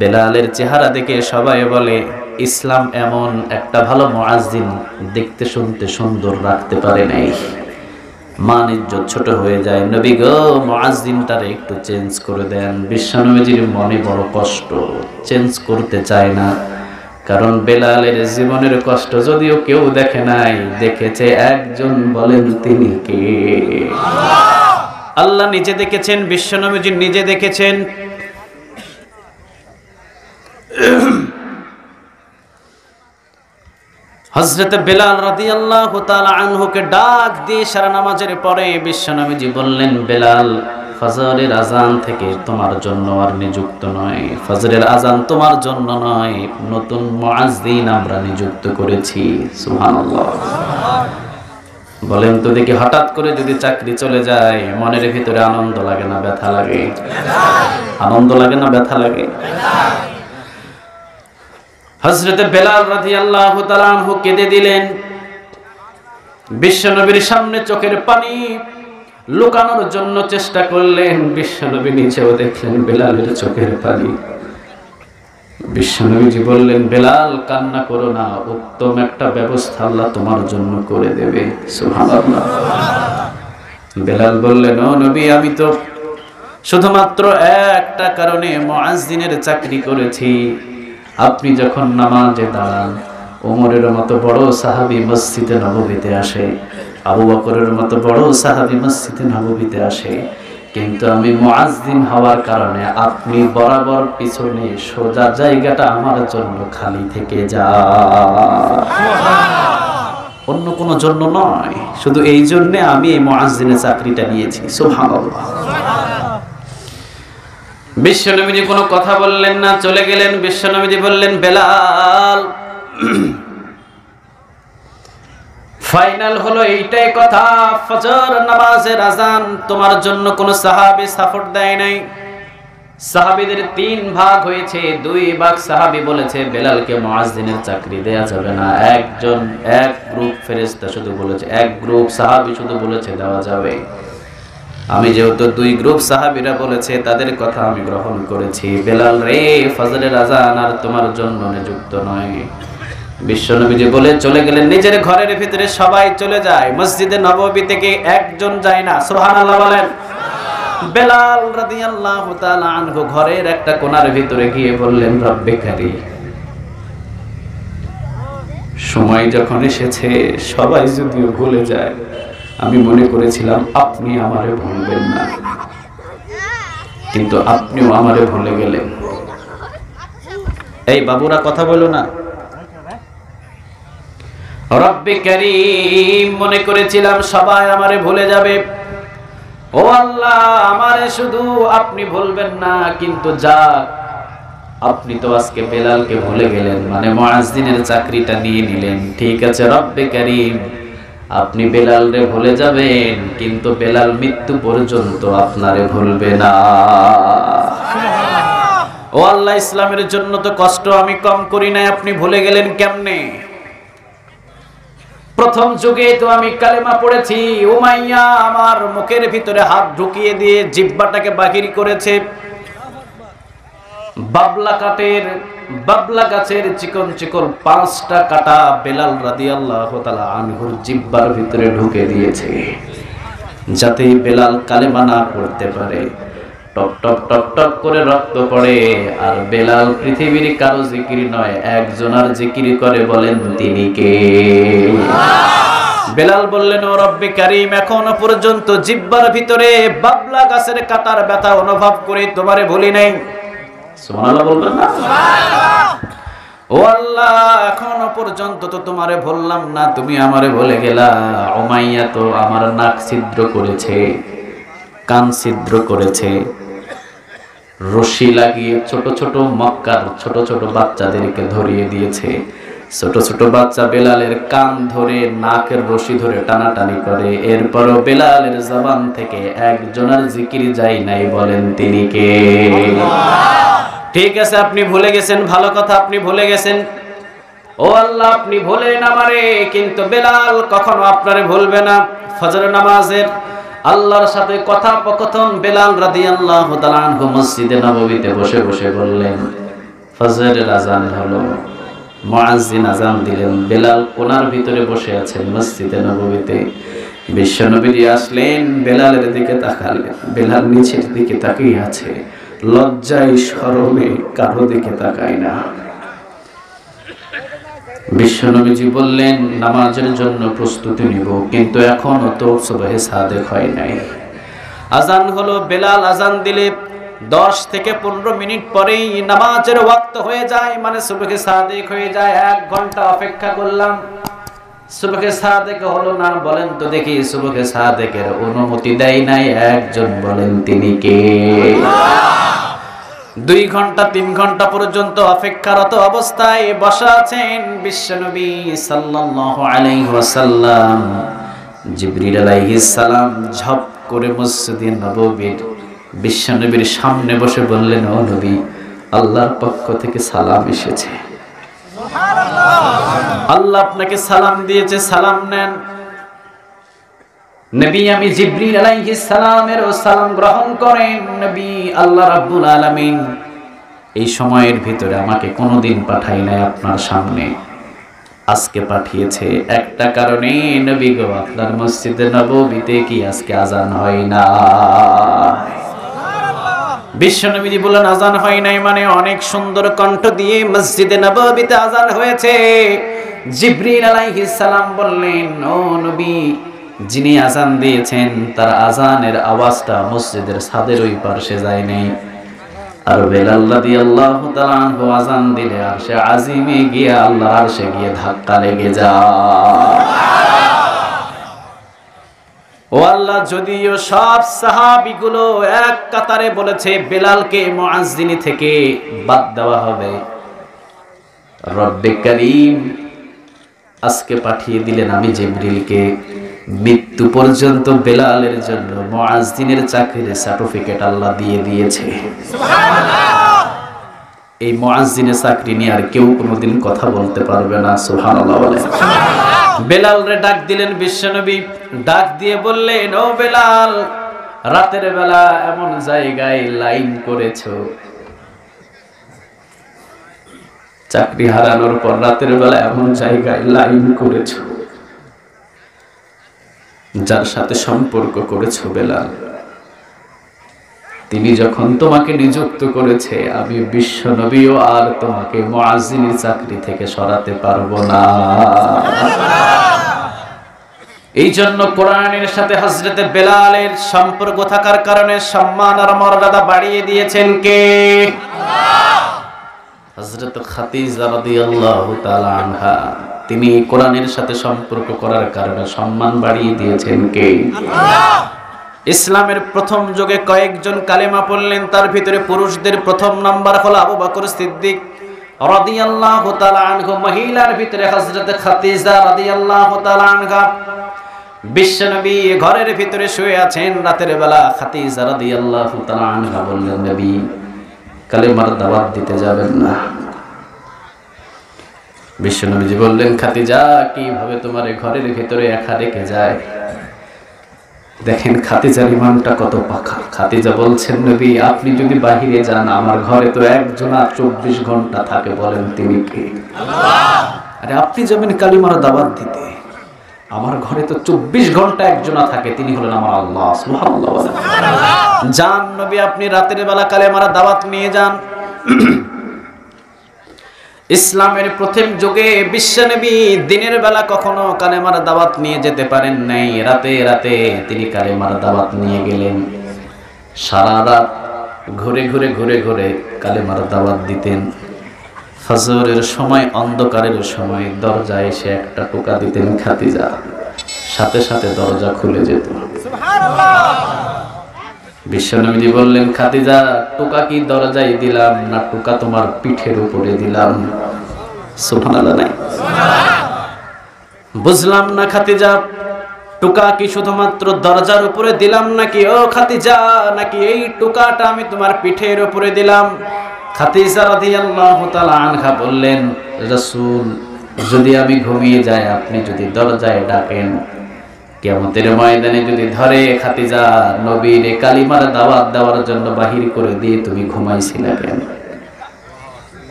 বেলালের চেহারা দেখে সবাই বলে ইসলাম এমন একটা ভালো মুয়াজ্জিন দেখতে শুনতে সুন্দর রাখতে পারে নাই, মান ইজ্জত ছোট হয়ে যায়। নবী গো, মুয়াজ্জিনটারে একটু চেঞ্জ করে দেন। বিশ্বনবীর মনে বড় কষ্ট, চেঞ্জ করতে চায় না, কারণ বেলালের জীবনের কষ্ট যদিও কেউ দেখে নাই, দেখেছে একজন, বলেন তিনি কে? আল্লাহ নিজে দেখেছেন, বিশ্বনবীজি নিজে দেখেছেন। হযরত বেলাল রাদিয়াল্লাহু তাআলা আনহুকে ডাক দিয়ে সারা নামাজের পরে বিশ্বনবীজি বললেন, বেলাল, ফজরের আজান থেকে তোমার জন্য আর নিযুক্ত নয়, ফজরের আজান তোমার জন্য নয়, নতুন মুয়াজ্জিন আমরা নিযুক্ত করেছি। সুবহানাল্লাহ। বলেন তো দেখি, হঠাৎ করে যদি চাকরি চলে যায় মনের ভিতরে আনন্দ লাগে না ব্যথা লাগে? আনন্দ লাগে না ব্যথা লাগে? হযরত বেলাল রাদিয়াল্লাহু তাআলা আনহু কেঁদে দিলেন। বিশ্বনবীর সামনে চোখের পানি লুকানোর জন্য চেষ্টা করলেন, বিশ্বনবী নিজেও দেখলেন বেলালের চোখের পানি। বিশ্বনবীজি বললেন, বেলাল, কান্না করো না, উত্তম একটা ব্যবস্থা আল্লাহ তোমার জন্য করে দেবে। সুবহানাল্লাহ। বেলাল বললেন, ও নবী, আমি তো শুধুমাত্র একটা কারণে মুয়াজ্জিনের চাকরি করেছি। আপনি যখন নামাজে দাঁড়ান, ওমরের মতো বড় সাহাবী মসজিদে নববীতে আসে, আবু বকরের মতো বড় সাহাবী মসজিদে নববীতে আসে, কিন্তু আমি মুয়াজ্জিন হওয়ার কারণে আপনি বরাবর পিছনে সোজা জায়গাটা আমার জন্য খালি থেকে যায়। অন্য কোনো জন্য নয়, শুধু এই জন্য আমি এই মুয়াজ্জিনের চাকরিটা নিয়েছি। সুবহানাল্লাহ। বিশ্বনবীজি কোনো কথা বললেন না, চলে গেলেন। বিশ্বনবীজি বললেন, বেলাল, ফাইনাল হলো এইটাই কথা, ফজর নামাজের আজান তোমার জন্য কোন সাহাবী সাপোর্ট দেয় নাই। সাহাবীদের 3 ভাগ হয়েছে, 2 ভাগ সাহাবী বলেছে বেলালকে মুয়াজ্জিনের চাকরি দেয়া যাবে না, এক গ্রুপ ফেরেশতা শুধু বলেছে, এক গ্রুপ সাহাবী শুধু বলেছে দেওয়া যাবে। আমি যেহেতু 2 গ্রুপ সাহাবীরা বলেছে, তাদের কথা আমি গ্রহণ করেছি। বেলাল রে, ফজরের আজান আর তোমার জন্য নিযুক্ত নয়। বিশ্বনবীজি বলে চলে গেলেন। নিজের ঘরের ভিতরে সবাই চলে যায়, মসজিদে নববী থেকে একজন যায় না। সুবহানাল্লাহ বলেন। বেলাল রাদিয়াল্লাহু তাআলা আনহু ঘরের একটা কোণার ভিতরে গিয়ে বললেন, রব্বে কারীম, সময় যখন এসেছে সবাই যদিও ভুলে যায়, আমি মনে করেছিলাম আপনি আমারে ভুলবেন না, কিন্তু আপনিও আমারে ভুলে গেলেন। এই বাবুরা কথা বলো না। রব্বে কারীম, মনে করেছিলাম সবাই আমারে ভুলে যাবে, ও আল্লাহ, আমারে শুধু আপনি ভুলবেন না, কিন্তু যাক, আপনি তো আজকে বেলালকে ভুলে গেলেন, মানে মুয়াজ্জিনের চাকরিটা নিয়ে নিলেন। ঠিক আছে রব্বে কারীম, আপনি বেলালরে ভুলে যাবেন, কিন্তু বেলাল মৃত্যু পর্যন্ত আপনারে ভুলবে না। ও আল্লাহ, ইসলামের জন্য তো কষ্ট আমি কম করি নাই, আপনি ভুলে গেলেন কেমনে? প্রথম যুগে তো আমি কালেমা পড়েছি, উমাইয়া আমার মুখের ভিতরে হাত ঢুকিয়ে দিয়ে জিহ্বাটাকে বাহির করেছে। বাবলা গাছের চিকন চিকন 5টা কাঁটা বেলাল রাদিয়াল্লাহু তাআলা আনহুর জিহ্বার ভিতরে ঢুকে দিয়েছে, যাতে বেলাল কালেমা না পড়তে পারে। টপ টপ টপ টপ করে রক্ত পড়ে, আর বেলাল পৃথিবীর কারো জিকির নয়, একজনের জিকির করে। বলেন তিনি কে? বেলাল বললেন, ও রব্বে কারীম, এখনো পর্যন্ত জিহ্বার ভিতরে বাবলা গাছের কাঁটার ব্যথা অনুভব করে তোমারে ভুলি নাই। সুবহানাল্লাহ বলবেন না? ও আল্লাহ, এখনো পর্যন্ত তো তোমারে ভুললাম না, তুমি আমারে ভুলে গেলা। উমাইয়া তো আমার নাক ছিদ্র করেছে, কান ছিদ্র করেছে, রশি লাগিয়ে ছোট ছোট মক্কার ছোট ছোট বাচ্চাদেরকে ধরিয়ে দিয়েছে। ছোট ছোট বাচ্চা বেলালের কান ধরে নাকের রশি ধরে টানাটানি করে, এরপরও বেলালের জবান থেকে একজনের জিকির যায় নাই। বলেন তিনি কে? ঠিক আছে, আপনি ভুলে গেছেন, ভালো কথা, আপনি ভুলে গেছেন। ও আল্লাহ, আপনি ভুলেন আমারে, কিন্তু বেলাল কখনো আপনারে ভুলবে না। ফজর নামাজের আল্লাহর সাথে কথোপকথন বেলাল রাদিয়াল্লাহু তাআলা আনহু মসজিদে নববীতে বসে বসে বললেন। ফজরের আযান হলো, মুয়াজ্জিন আযান দিলেন, বেলাল কোনার ভিতরে বসে আছেন মসজিদে নববীতে। বিশ্বনবী আসলেন, বেলালের দিকে তাকালেন, বেলাল নিচের দিকে তাকিয়ে আছে, লজ্জায় শরমে কারো দিকে তাকায় না। বিশ্বনবীজি বললেন, নামাজের জন্য প্রস্তুতি নিব, কিন্তু এখনো তো সুবহে সাদেক হয় নাই। আজান হলো, বেলাল আজান দিলে 10 থেকে 15 মিনিট পরেই নামাজের ওয়াক্ত হয়ে যায়, মানে সুবহে সাদেক হয়ে যায়। 1 ঘন্টা অপেক্ষা করলাম, সুবহে সাদেক হলো না। বলেন তো দেখি, সুবহে সাদেকের অনুমতি দেয় নাই একজন, বলেন তিনি কে? 2 ঘন্টা 3 ঘন্টা পর্যন্ত অপেক্ষারত অবস্থায় বসা আছেন বিশ্বনবী সাল্লাল্লাহু আলাইহি ওয়াসাল্লাম। জিবরিল আলাইহিস সালাম ঝপ করে মসজিদে নববীর বিশ্বনবীর সামনে বসে বললেন, ও নবী, আল্লাহর পক্ষ থেকে সালাম এসেছে, সুবহানাল্লাহ, আল্লাহ আপনাকে সালাম দিয়েছে, সালাম নেন। নবী, আমি জিবরিল আলাইহিস সালামের সালাম গ্রহণ করেন। নবী, আল্লাহ রাব্বুল আলামিন এই সময়ের ভিতরে আমাকে কোনোদিন পাঠায় নাই আপনার সামনে, আজকে পাঠিয়েছে একটা কারণে। নবী গো, আপনার মসজিদে নববীতে কি আজকে আজান হয় না? বিশ্বনবী বলেন, আজান হয় নাই মানে? অনেক সুন্দর কণ্ঠ দিয়ে মসজিদে নববীতে আজান হয়েছে। জিবরিল আলাইহিস সালাম বললেন, ও নবী, যিনি আজান দিয়েছেন তার আজানের আওয়াজটা মসজিদের ছাদের ওই পাশে যায় নাই। আর বেলাল রাদিয়াল্লাহু তাআলা আনহু আজান দিলে আরশে আজিমে গিয়ে আল্লাহর আরশে গিয়ে ধাক্কা লেগে যায়। ও আল্লাহ, যদিও সব সাহাবীগুলো এক কাতারে বলেছে বেলালকে মুয়াজ্জিনি থেকে বাদ দেওয়া হবে, রব্বে কারীম আজকে পাঠিয়ে দিলেন আমি জিবরিলকে। মৃত্যু পর্যন্ত বেলালের জন্য মুয়াজ্জিনের চাকরির সার্টিফিকেট আল্লাহ দিয়ে দিয়েছে, সুবহানাল্লাহ। এই মুয়াজ্জিনের চাকরি নিয়ে আর কেউ কোনোদিন কথা বলতে পারবে না, সুবহানাল্লাহ বলে। বেলালরে ডাক দিলেন বিশ্বনবী, ডাক দিয়ে বললেন, ও বেলাল, রাতের বেলা এমন জায়গায় লাইন করেছো, চাকরি হারানোর পর রাতের বেলা এমন জায়গায় লাইন করেছো, যার সাথে সম্পর্ক করেছো বেলাল, তিনি যখন তোমাকে নিযুক্ত করেছে, আমি বিশ্ব নবীও আর তোমাকে মুয়াজ্জিনের চাকরি থেকে সরাতে পারবো না। এই জন্য কোরআনের সাথে হযরতে বেলালের সম্পর্ক থাকার কারণে সম্মান আর মর্যাদা বাড়িয়ে দিয়েছেন কে? আল্লাহ। হযরত খাদিজা রাদিয়াল্লাহু তাআলা আনহা, তিনি কোরআনের সাথে সম্পর্ক করার কারণে সম্মান বাড়িয়ে দিয়েছেন কে? আল্লাহ। ইসলামের প্রথম যুগে কয়েকজন কালেমা পড়লেন, তার ভিতরে পুরুষদের প্রথম নাম্বার হলো আবু বকর সিদ্দিক রাদিয়াল্লাহু তাআলা আনহু, মহিলার ভিতরে হযরত খাদিজা রাদিয়াল্লাহু তাআলা আনহা। বিশ্বনবী ঘরের ভিতরে শুয়ে আছেন, রাতের বেলা খাদিজা রাদিয়াল্লাহু তাআলা আনহা বললেন, নবী, কালেমার দাওয়াত দিতে যাবেন না? বিশ্বনবীজি বললেন, খাদিজা, কিভাবে তোমার ঘরের ভিতরে একা রেখে যায়? দেখেন খাদিজার ইমানটা কত পাকা। খাদিজা বলছেন, নবী, আপনি যদি বাহিরে যান, আমার ঘরে তো একজনা 24 ঘন্টা থাকে, বলেন তিনি কে? আল্লাহ। আরে আপনি যাবেন কালিমার দাওয়াত দিতে, আমার ঘরে তো 24 ঘন্টা একজনা থাকে, তিনি হলেন আমার আল্লাহ, সুবহানাল্লাহ। যান নবী, আপনি রাতের বেলা কালিমার দাওয়াত নিয়ে যান। ইসলামের প্রথম যুগে বিশ্বনবী দিনের বেলা কখনো কালেমার দাওয়াত নিয়ে যেতে পারেন নাই, রাতে রাতে তিনি কালেমার দাওয়াত নিয়ে গেলেন। সারা রাত ঘুরে ঘুরে ঘুরে ঘুরে কালেমার দাওয়াত দিতেন। ফজরের সময়, অন্ধকারের সময় দরজায় এসে একটা টোকা দিতেন খাদিজা, সাথে সাথে দরজা খুলে যেত, সুবহানাল্লাহ। বিশ্বনবী বললেন, খাদিজা, টোকা কি দরজায় দিলাম না টোকা তোমার পিঠের উপরে দিলাম? সুবহানাল্লাহ নাই? বুঝলাম না খাদিজা, টুকা কি শুধুমাত্র দরজার উপরে দিলাম নাকি ও খাদিজা, নাকি এই টুকাটা আমি তোমার পিঠের উপরে দিলাম? খাদিজা রাদিয়াল্লাহু তাআলা আনহা বললেন, রাসূল, যদি আমি ঘুমিয়ে যাই, আপনি যদি দরজায় ডাকেন, কিয়ামতের ময়দানে যদি ধরে খাদিজা নবীর কালিমার দাওয়াত দেওয়ার জন্য বাহির করে দিয়ে তুমি ঘুমাইছিলা কেন?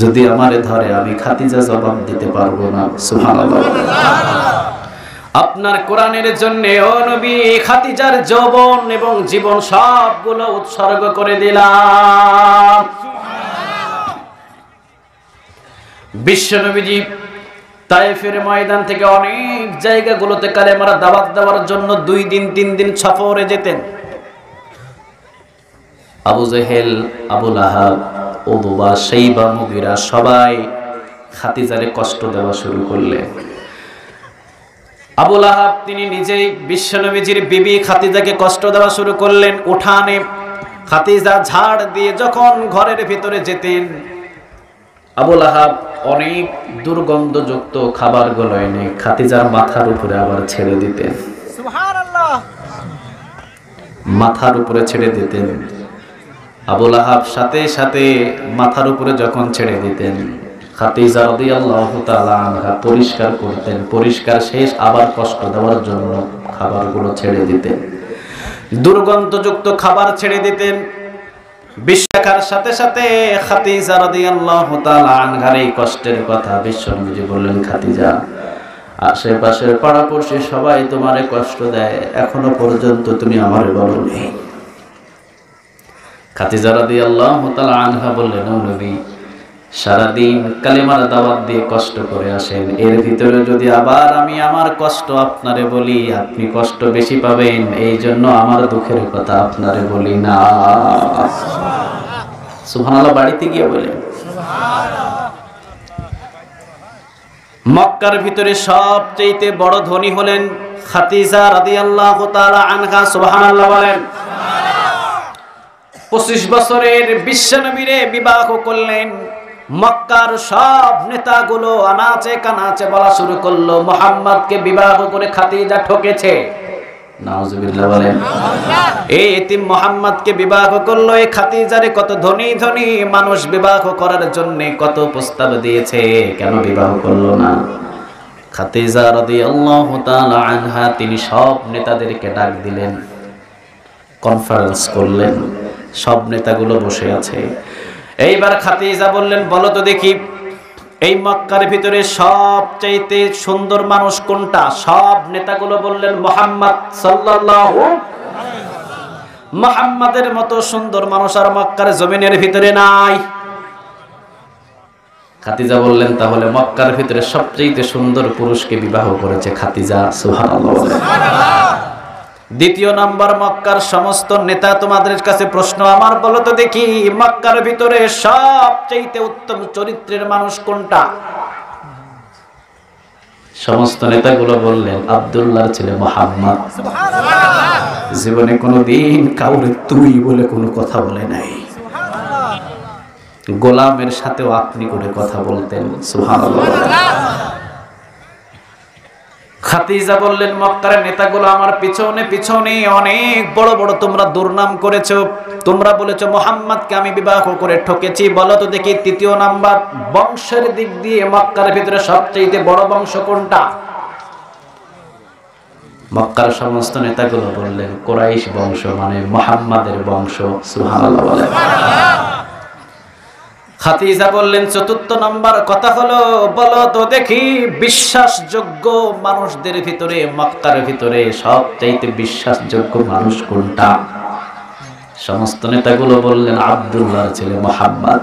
যদি আমারে ধরে আমি খাদিজা জবাব দিতে পারবো না। সুবহানাল্লাহ। আপনার কোরআনের জন্য ও নবী খাদিজার যৌবন এবং জীবন সবগুলো উৎসর্গ করে দিলাম। বিশ্ব নবীজি তায়েফের ময়দান থেকে অনেক জায়গাগুলোতে কালেমার দাওয়াত দেওয়ার জন্য 2 দিন 3 দিন সফরে যেতেন। আবু জেহেল, আবু লাহাব, উতবা, শাইবা, মুগীরা সবাই খাদিজারে কষ্ট দেওয়া শুরু করলেন। আবু লাহাব তিনি নিজেই বিশ্বনবীজির বিবি খাদিজাকে কষ্ট দেওয়া শুরু করলেন। উঠানে খাদিজা ঝাড় দিয়ে যখন ঘরের ভিতরে যেতেন, আবু লাহাব অনেক দুর্গন্ধযুক্ত খাবারগুলো এনে খাদিজার মাথার উপরে আবার ছেড়ে দিতেন। সুবহানাল্লাহ। মাথার উপরে ছেড়ে দিতেন। আবু লাহাব সাথে সাথে মাথার উপরে যখন ছেড়ে দিতেন, খাদিজা রাদিয়াল্লাহু তাআলা আনহা পরিষ্কার করতেন। পরিষ্কার শেষ আবার কষ্ট দেওয়ার জন্য খাবারগুলো ছেড়ে দিতেন, দুর্গন্ধযুক্ত খাবার ছেড়ে দিতেন। বিশ্বাখার সাথে সাথে খাদিজা রাদিয়াল্লাহু তাআলা আনহার এই কষ্টের কথা বিশ্বনবী বললেন, খাদিজা, আশেপাশের পাড়াপড়শি সবাই তোমারে কষ্ট দেয়, এখনো পর্যন্ত তুমি আমারে বলোনি। খাদিজা রাদিয়াল্লাহু তাআলা আনহা বললেন, ও নবী, সারাদিন কালেমার দাওয়াত দিয়ে কষ্ট করে আসেন, এর ভিতরে যদি আবার আমি আমার কষ্ট আপনারে বলি, আপনি কষ্ট বেশি পাবেন, এই জন্য আমার দুঃখের কথা আপনারে বলি না। সুবহানাল্লাহ। বাড়িতে গিয়ে বলেন মক্কার ভিতরে সবচেয়ে বড় ধনী হলেন খাদিজা রাদিয়াল্লাহু তাআলা আনহা। সুবহানাল্লাহ বলেন। 25 বছরের বিশ্বনবীরে বিবাহ করলেন। মক্কার সব নেতাগুলো আনাচে কানাচে বলা শুরু করলো, মুহাম্মদকে বিবাহ করে খাদিজা ঠকেছে। নাউজুবিল্লাহ বলেন। এই এতিম মুহাম্মদকে বিবাহ করলো, এই খাদিজারে কত ধনী ধনী মানুষ বিবাহ করার জন্য কত প্রস্তাব দিয়েছে, কেন বিবাহ করলো না? খাদিজা রাদিয়াল্লাহু তাআলা আনহা তিনি সব নেতাদেরকে ডাক দিলেন, কনফারেন্স করলেন, সব নেতাগুলো বসে আছে। এইবার খাদিজা বললেন, বলো তো দেখি, এই মক্কার ভিতরে সবচাইতে সুন্দর মানুষ কোনটা? সব নেতাগুলো বললেন, মুহাম্মদ সাল্লাল্লাহু আলাইহি ওয়াসাল্লাম। মুহাম্মাদের মতো সুন্দর মানুষ আর মক্কার জমিনের ভিতরে নাই। খাদিজা বললেন, তাহলে মক্কার ভিতরে সবচাইতে সুন্দর পুরুষকে বিবাহ করেছে খাদিজা। সুবহানাল্লাহ। দ্বিতীয় নম্বর, মক্কার সমস্ত নেতা তোমাদের কাছে প্রশ্ন আমার, বলো তো দেখি, মক্কার ভিতরে সবচেয়ে উত্তম চরিত্রের মানুষ কোনটা? সমস্ত নেতাগুলো বললেন, আব্দুল্লাহর ছেলে মুহাম্মদ। জীবনে কোনোদিন কাউরে তুই বলে কোনো কথা বলে নাই। গোলামের সাথেও আপনি করে কথা বলতেন। সুবহানাল্লাহ। খাদিজা বললেন, মক্কার নেতাগুলো আমার পিছনে পিছনে অনেক বড় বড় তোমরা দুর্নাম করেছো, তোমরা বলেছো মুহাম্মদকে আমি বিবাহ করে ঠকেছি। বলো তো দেখি, তৃতীয় নাম্বার, বংশের দিক দিয়ে মক্কার ভিতরে সবচেয়ে বড় বংশ কোনটা? মক্কার সমস্ত নেতাগুলো বললেন, কুরাইশ বংশ, মানে মুহাম্মাদের বংশ। সুবহানাল্লাহ বলেন। খাদিজা বললেন, চতুর্থ নাম্বার কথা হলো, বলো তো দেখি, বিশ্বাসযোগ্য মানুষদের ভিতরে মক্কার ভিতরে সবচাইতে বিশ্বাসযোগ্য মানুষ কোনটা? সমস্ত নেতাগুলো বললেন, আব্দুল্লাহর ছেলে মুহাম্মদ।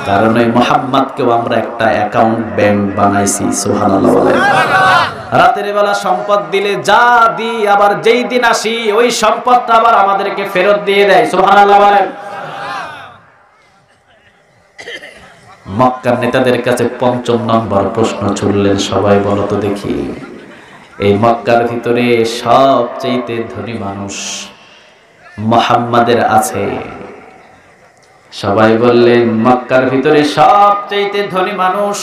কারণ এই মুহাম্মদকেও আমরা একটা অ্যাকাউন্ট ব্যাংক বানাইছি। সুবহানাল্লাহ বলেন। রাতের বেলা সম্পদ দিলে যা দিই, আবার যেই দিন আসি ওই সম্পদটা আবার আমাদেরকে ফেরত দিয়ে দেয়। সুবহানাল্লাহ বলেন। মক্কার নেতাদের কাছে পঞ্চম নম্বর প্রশ্ন ছুড়লেন, সবাই বলো তো দেখি, এই মক্কার ভিতরে সবচেয়ে ধনী মানুষ মুহাম্মাদের আছে, সবাই বললেন মক্কার ভিতরে সবচেয়ে ধনী মানুষ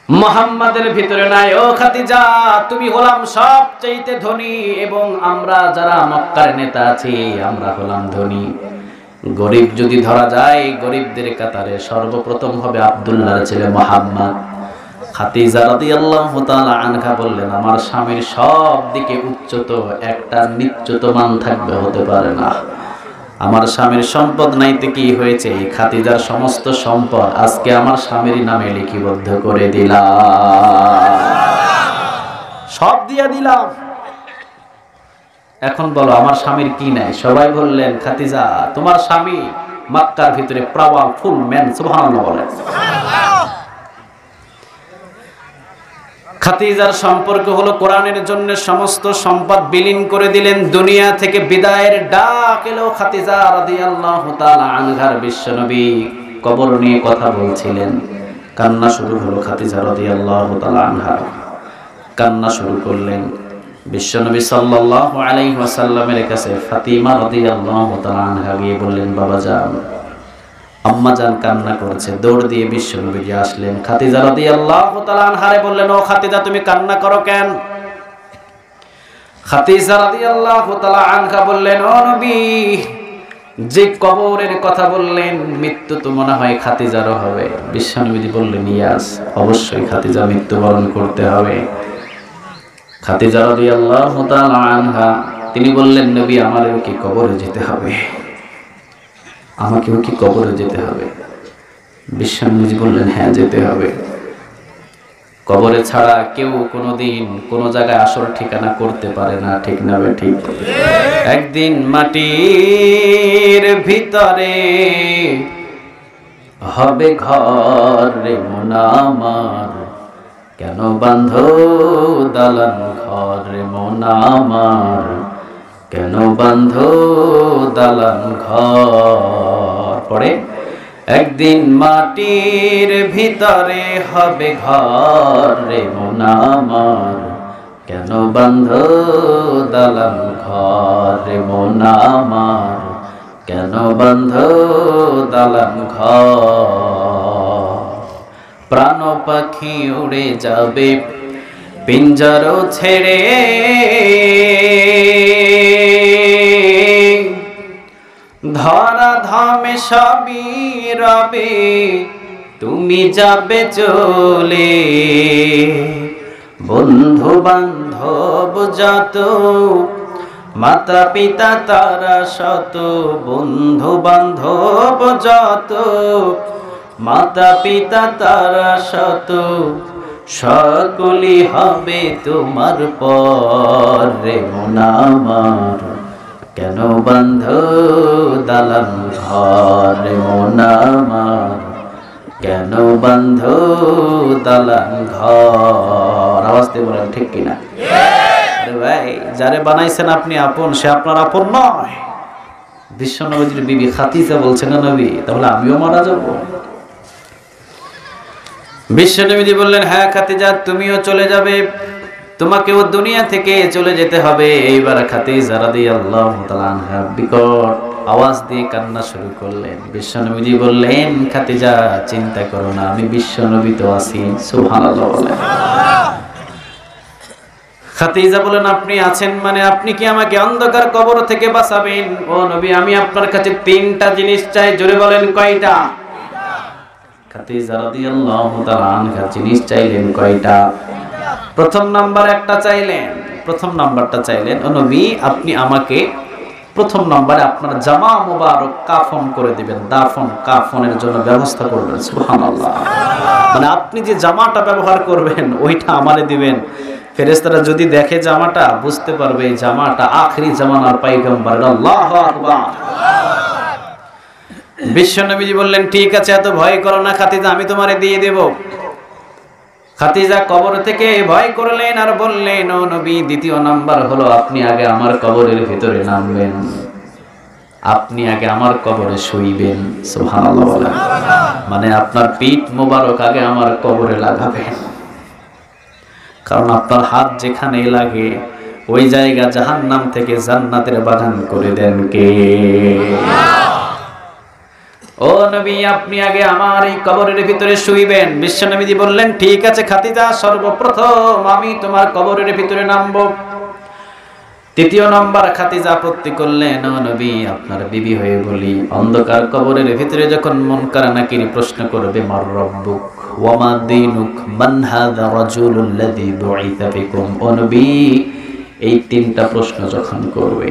মুহাম্মাদের ভিতরে নাই। ও খাদিজা, তুমি হলাম সবচেয়ে ধনী এবং আমরা যারা মক্কার নেতা আছি আমরা হলাম ধনী। গরিব যদি ধরা যায়, গরিবদের কাতারে সর্বপ্রথম হবে আব্দুল্লাহর ছেলে মুহাম্মদ। খাদিজা রাদিয়াল্লাহু তাআলা আনহা বললেন, আমার স্বামীর সব দিকে উচ্চত, একটা নিচ্চত মান থাকবে হতে পারে না। আমার স্বামীর সম্পদ নাইতে কি হয়েছে, খাদিজার সমস্ত সম্পদ আজকে আমার স্বামীর নামে লিপিবদ্ধ করে দিলাম, সব দিয়া দিলাম। এখন বলো আমার স্বামীর কি নাই? সবাই বললেন খাদিজা তোমার স্বামী মক্কার ভিতরে পাওয়ারফুল ম্যান। সুবহানাল্লাহ বলেন। খাদিজার সম্পর্ক হলো কোরআনের জন্য সমস্ত সম্পদ বিলীন করে দিলেন। দুনিয়া থেকে বিদায়ের ডাক এলো। খাদিজা রাদিয়াল্লাহু তাআলা আনহার বিশ্বনবী কবর নিয়ে কথা বলছিলেন, কান্না শুরু হলো। খাদিজা রাদিয়াল্লাহু তাআলা আনহা কান্না শুরু করলেন। বিশ্বনবী সাল্লাল্লাহু আলাইহি ওয়াসাল্লামের কাছে ফাতিমা রাদিয়াল্লাহু তাআলা আনহা গিয়ে বললেন, বাবা যান, আম্মা জান কান্না করছে। দৌড় দিয়ে বিশ্বনবী আসলেন। খাদিজা রাদিয়াল্লাহু তাআলা আনহারে বললেন, ও খাদিজা তুমি কান্না করো কেন? খাদিজা রাদিয়াল্লাহু তাআলা আনহা বললেন, ও নবী, যে কবরের কথা বললেন মৃত্যু তো মনে হয় খাদিজারও হবে। বিশ্বনবী বললেন, ইয়াস, অবশ্যই খাদিজা মৃত্যুবরণ করতে হবে। খাদিজা রাদিয়াল্লাহু তাআলা আনহা তিনি বললেন, নবী আমারও কি কবরে যেতে হবে? আমাকেও কি কবরে যেতে হবে? বিশ্বনবী বললেন, হ্যাঁ যেতে হবে। কবরে ছাড়া কেউ কোনোদিন কোনো জায়গায় আসল ঠিকানা করতে পারে না, ঠিক না ঠিক? একদিন মাটির ভিতরে হবে ঘর রে মন আমার, কেন বাঁধো দালান ঘর রে মন আমার, কেন বাঁধো দালান ঘর। পরে একদিন মাটির ভিতরে হবে ঘর রে মন আমার, কেন বাঁধো দালান ঘর রে মন আমার, কেন বাঁধো দালান ঘর। প্রাণ পাখি উড়ে যাবে পিঞ্জর ছেড়ে, ধরা ধামে সবই রবে, তুমি যাবে চলে। বন্ধু বান্ধব যত, মাতা পিতা তারা শত, বন্ধু বান্ধব যত, মাতা পিতা তারা শত, সকলি হবে তোমার পর রে মন আমার, কেন বাঁধো দালান ঘর রে মন আমার, কেন বাঁধো দালান ঘর। আওয়াজ দিয়ে বলেন ঠিক কিনা? আরে ভাই, যারে বানাইছেন আপনি আপন, সে আপনার আপন নয়। বিশ্বনবীর বিবি খাদিজা বলছেন, না নবী তাহলে আমিও মারা যাব? বিশ্বনবী বললেন, হ্যাঁ খাদিজা তুমিও চলে যাবে, তোমাকেও দুনিয়া থেকে চলে যেতে হবে। এইবার খাদিজা রাদিয়াল্লাহু তাআলা আনহা বিকট আওয়াজ দিয়ে কান্না শুরু করলেন। বিশ্বনবী বললেন, খাদিজা চিন্তা করো না, আমি বিশ্বনবী তো আছি। সুবহানাল্লাহ বলেন। খাদিজা বলেন, আপনি আছেন মানে আপনি কি আমাকে অন্ধকার কবর থেকে বাঁচাবেন? ও নবী, আমি আপনার কাছে তিনটা জিনিস চাই। জোরে বলেন, কয়টা? খাদিজা রাদিয়াল্লাহু তাআলা আনহা জিনিস চাইলেন কয়টা? প্রথম নাম্বারটা চাইলেন, ও নবী আপনি আমাকে প্রথম নম্বরে আপনার জামা মুবারক কাফন করে দিবেন, দাফন কাফনের জন্য ব্যবস্থা করবেন। সুবহানাল্লাহ। মানে আপনি যে জামাটা ব্যবহার করবেন ওইটা আমারে দিবেন। ফেরেশতারা যদি দেখে জামাটা বুঝতে পারবে এই জামাটা আখেরি জামানার পয়গম্বর। আল্লাহু আকবার। বিশ্বনবী বললেন, ঠিক আছে, এত ভয় করো না খাদিজা, আমি তোমারে দিয়ে দেব। খাদিজা কবর থেকে ভয় করলেন আর বললেন, ও নবী দ্বিতীয় নাম্বার হলো আপনি আগে আমার কবরের ভিতরে নামবেন, আপনি আগে আমার কবরে শুইবেন। সুবহানাল্লাহ বলেন। মানে আপনার পিঠ মোবারক আগে আমার কবরে লাগাবেন, কারণ আপনার হাত যেখানে লাগে ওই জায়গা জাহান্নাম থেকে জান্নাতের বাগান করে দেন কে? ও নবী, আপনি আগে আমার এই কবরের ভিতরে শুইবেন। বিশ্বনবীজি বললেন, ঠিক আছে খাদিজা, সর্বপ্রথম আমি তোমার কবরের ভিতরে নামবো। তৃতীয় নম্বর খাদিজা আপত্তি করলেন, ও নবী, আপনার বিবি হয়ে বলি, অন্ধকার কবরের ভিতরে যখন মুনকার নাকির প্রশ্ন করবে, মার রব্বুক ওয়া মা দীনুক মান হাযা রাজুলুল লাযী বুইসা ফিকুম, ও নবী, এই তিনটা প্রশ্ন যখন করবে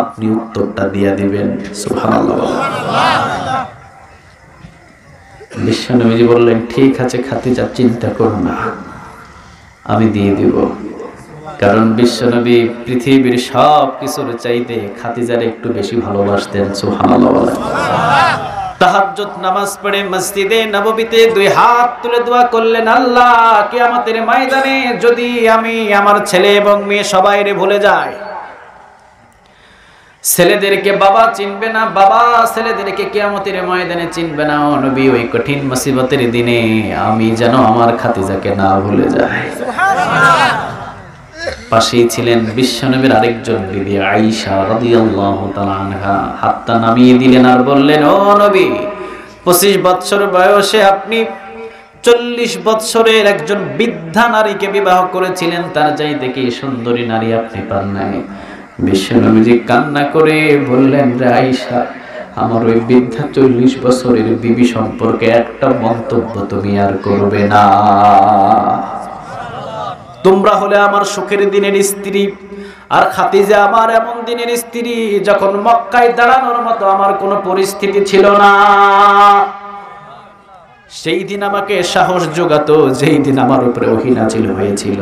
আপনি উত্তরটা দিয়ে দিবেন। সুবহানাল্লাহ। বিশ্বনবীজি বললেন, ঠিক আছে খাদিজা, চিন্তা করো না, আমি দিয়ে দিব। কারণ বিশ্বনবী পৃথিবীর সব কিছুর চাইতে খাদিজারে একটু বেশি ভালোবাসতেন। সুবহানাল্লাহ। তাহাজ্জুদ নামাজ পড়ে মসজিদে নববীতে দুই হাত তুলে দোয়া করলেন, আল্লাহ, কিয়ামতের ময়দানে যদি আমি আমার ছেলে এবং মেয়ে সবাইরে ভুলে যাই, ছেলেদেরকে বাবা চিনবে না, বাবা ছেলেদেরকে কিয়ামতের ময়দানে চিনবে না, ও নবী, ওই কঠিন মুসিবতের দিনে আমি যেন আমার খাদিজাকে না ভুলে যাই। পাশেই ছিলেন বিশ্বনবীর আরেকজন বিবি আয়েশা রাদিয়াল্লাহু তাআলা আনহা। হাতটা নামিয়ে দিলেন আর বললেন, ও নবী, 25 বছর বয়সে আপনি 40 বছরের একজন বৃদ্ধা নারীকে বিবাহ করেছিলেন, তার চাইতে কি সুন্দরী নারী আপনি পান নাই? বিশ্বনবীজি কান্না করে বললেন, রে আয়েশা, আমার ওই বৃদ্ধা 40 বছরের বিবি সম্পর্কে একটা মন্তব্য তুমি আর করবে না। তোমরা হলে আমার সুখের দিনের স্ত্রী, আর খাদিজা আমার এমন দিনের স্ত্রী যখন মক্কায় দাঁড়ানোর মতো আমার কোনো পরিস্থিতি ছিল না। সেই দিন আমাকে সাহস জোগাতো যেই দিন আমার উপরে ওহী নাযিল হয়েছিল।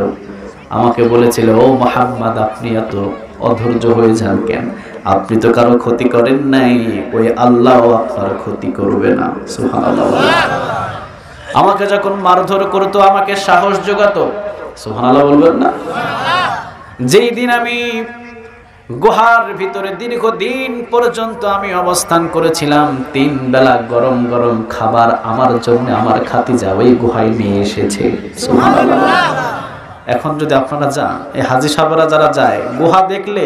আমাকে বলেছিল, ও মুহাম্মদ, আপনি এত অধৈর্য হয়ে যান কেন? আপনি তো কারো ক্ষতি করেন নাই, ওই আল্লাহও আপনার ক্ষতি করবে না। সুবহানাল্লাহ। আমাকে যখন মারধর করতো আমাকে সাহস জোগাতো। সুবহানাল্লাহ বলবেন না? যেই দিন আমি গুহার ভিতরে দীর্ঘদিন পর্যন্ত আমি অবস্থান করেছিলাম, 3 বেলা গরম গরম খাবার আমার জন্য আমার খাদিজা ওই গুহায় নিয়ে এসেছে। সুবহানাল্লাহ। এখন যদি আপনারা যান, এই হাজী সাহেবরা যারা যায়, গুহা দেখলে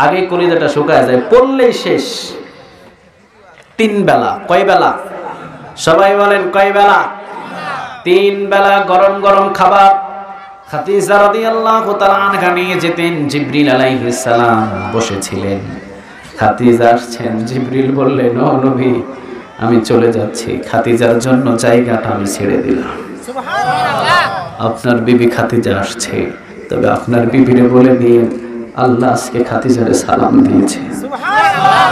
আগে কলিজাটা শুকায় যায়, পড়লেই শেষ। 3 বেলা। কয় বেলা? সবাই বলেন কয় বেলা? 3 বেলা গরম গরম খাবার খাদিজা রাদিয়াল্লাহু তাআলা আনহা নিয়ে যেতেন। জিবরিল আলাইহিস সালাম বসেছিলেন, খাদিজা আসছেন। জিবরিল বললেন, ও নবী, আমি চলে যাচ্ছি, খাদিজার জন্য জায়গাটা আমি ছেড়ে দিলাম। সুবহানাল্লাহ। আপনার বিবি খাদিজা আসছে, তবে আপনার বিবিরে বলে দিন আল্লাহ আজকে খাদিজারে সালাম দিয়েছে। সুবহানাল্লাহ।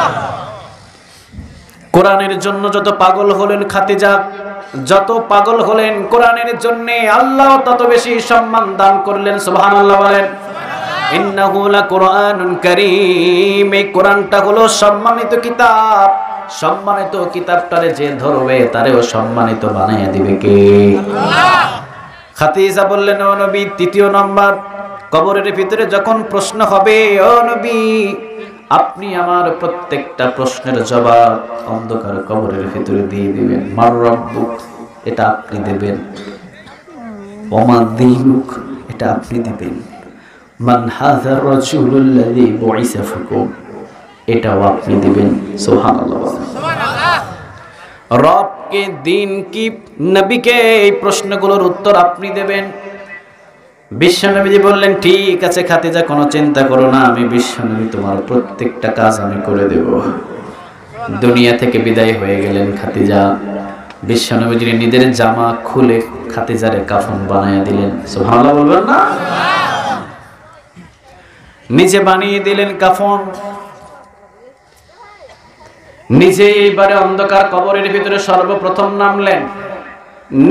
কোরআনের জন্য যত পাগল হলেন খাদিজা, যত পাগল হলেন কোরআনের জন্য, আল্লাহ তত বেশি সম্মান দান করলেন। সুবহানাল্লাহ বলেন। ইন্নাহু লাকুরআনুন কারীম, এই কোরআনটা হলো সম্মানিত কিতাব। সম্মানিত কিতাবটারে যে ধরবে তারেও সম্মানিত বানাইয়া দিবে কে? আল্লাহ। খাদিজা বললেন, ও নবী, 3য় নম্বর কবরের ভিতরে যখন প্রশ্ন হবে, ও নবী, আপনি আমার প্রত্যেকটা প্রশ্নের জবাব অন্ধকার কবরের ভিতরে দিয়ে দিবেন। মার রব্বুক, এটা আপনি দেবেন। ওয়া মা দীনুক, এটা আপনি দিবেন। মান হাযা রাজুলুল লাযী বুইসা ফিকুম, এটাও আপনি দিবেন। সুবহানাল্লাহ। সুবহানাল্লাহ। রবকে, দিন কি, নবীকে, এই প্রশ্নগুলোর উত্তর আপনি দেবেন। বিশ্বনবীজি বললেন, ঠিক আছে খাদিজা, কোনো চিন্তা করো না, আমি বিশ্বনবী তোমার প্রত্যেকটা কাজ আমি করে দেব। দুনিয়া থেকে বিদায় হয়ে গেলেন খাদিজা। বিশ্বনবীজির নিজের জামা খুলে খাদিজারে কাফন বানিয়ে দিলেন। সুবহানাল্লাহ বলবেন না? নিজে বানিয়ে দিলেন কাফন। নিজে এইবারে অন্ধকার কবরের ভিতরে সর্বপ্রথম নামলেন।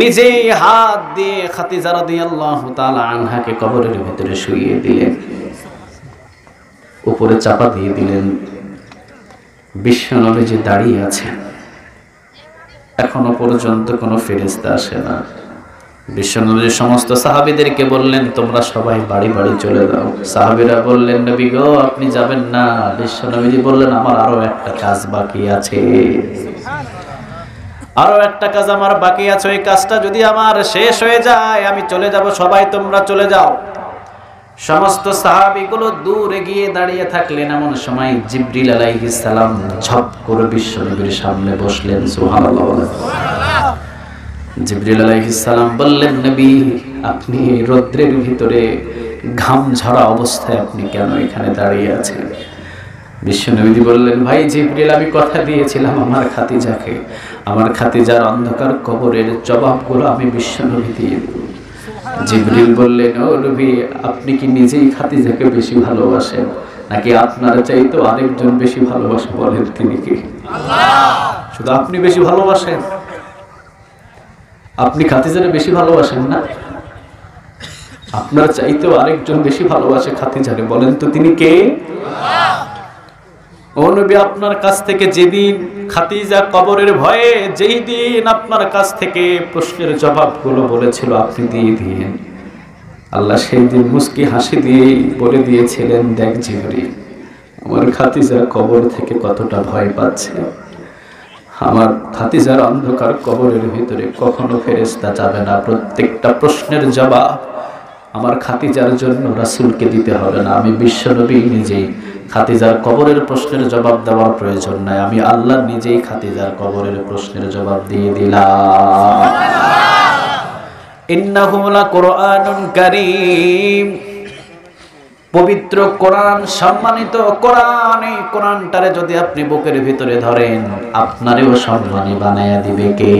নিজেই হাত দিয়ে খাদিজা রাদিয়াল্লাহু তাআলা আনহাকে কবরের ভিতরে শুইয়ে দিলেন, উপরে চাপা দিয়ে দিলেন। বিশ্বনবীজি দাঁড়িয়ে আছেন, এখনো পর্যন্ত কোনো ফেরেশতা আসে না। বিশ্বনবী সমস্ত সাহাবীদেরকে বললেন, তোমরা সবাই বাড়ি বাড়ি চলে যাও। সাহাবীরা বললেন, নবী গো, আপনি যাবেন না? বিশ্বনবীজি বললেন, আমার আরো একটা কাজ বাকি আছে, আরো একটা কাজ আমার বাকি আছে। ওই কাজটা যদি আমার শেষ হয়ে যায় আমি চলে যাব, সবাই তোমরা চলে যাও। সমস্ত সাহাবীগুলো দূরে গিয়ে দাঁড়িয়ে থাকলেন। এমন সময় জিবরিল আলাইহিস সালাম ঝপ করে বিশ্বনবীর সামনে বসলেন। সুবহানাল্লাহ। জিবরিল আলাইহিস সালাম বললেন, নবী আপনি রৌদ্রের ভিতরে ঘাম ঝরা অবস্থায় আপনি কেন এখানে দাঁড়িয়ে আছেন? বিশ্বনবী বললেন, ভাই জিবরিল, আমি কথা দিয়েছিলাম আমার খাতিজাকে, আমার খাতিজার অন্ধকার কবরের জবাবগুলো আমি বিশ্বনবী দিয়ে দেব। জিবরিল বললেন, ও নবী, আপনি কি নিজেই খাতিজাকে বেশি ভালোবাসেন নাকি আপনারা চাইতেও আরেকজন বেশি ভালোবাসে? বলেন তিনি কি? আল্লাহ। শুধু আপনি বেশি ভালোবাসেন? আপনি খাতিজারে বেশি ভালোবাসেন না? আপনারা চাইতেও আরেকজন বেশি ভালোবাসে খাতিজারে, বলেন তো তিনি কে? আল্লাহ। ও নবী, আপনার কাছ থেকে যেদিন খাতিজা কবরের ভয়ে যেই দিন আপনার কাছ থেকে প্রশ্নের জবাবগুলো বলেছিল আপনি দিয়ে দিয়েন, আল্লাহ সেই দিন মুস্কি হাসি দিয়ে বলে দিয়েছিলেন, দেখ জিবরিল, আমার খাতিজার কবর থেকে কতটা ভয় পাচ্ছে। আমার খাতিজার অন্ধকার কবরের ভিতরে কখনো ফেরেশতা যাবে না। প্রত্যেকটা প্রশ্নের জবাব আমার খাতিজার জন্য রাসূলকে দিতে হবে না, আমি বিশ্বনবী নিজেই খাতিজার কবরের প্রশ্নের জবাব দেওয়ার প্রয়োজন নাই, আমি আল্লাহ নিজেই খাতিজার কবরের প্রশ্নের জবাব দিয়ে দিলাম। ইন্নাহু লাকুরআনুন কারীম, পবিত্র কোরআন, সম্মানিত কোরআন। এই কোরআনটারে যদি আপনি বুকের ভিতরে ধরেন, আপনারও সম্মানী বানায়া দিবে কে?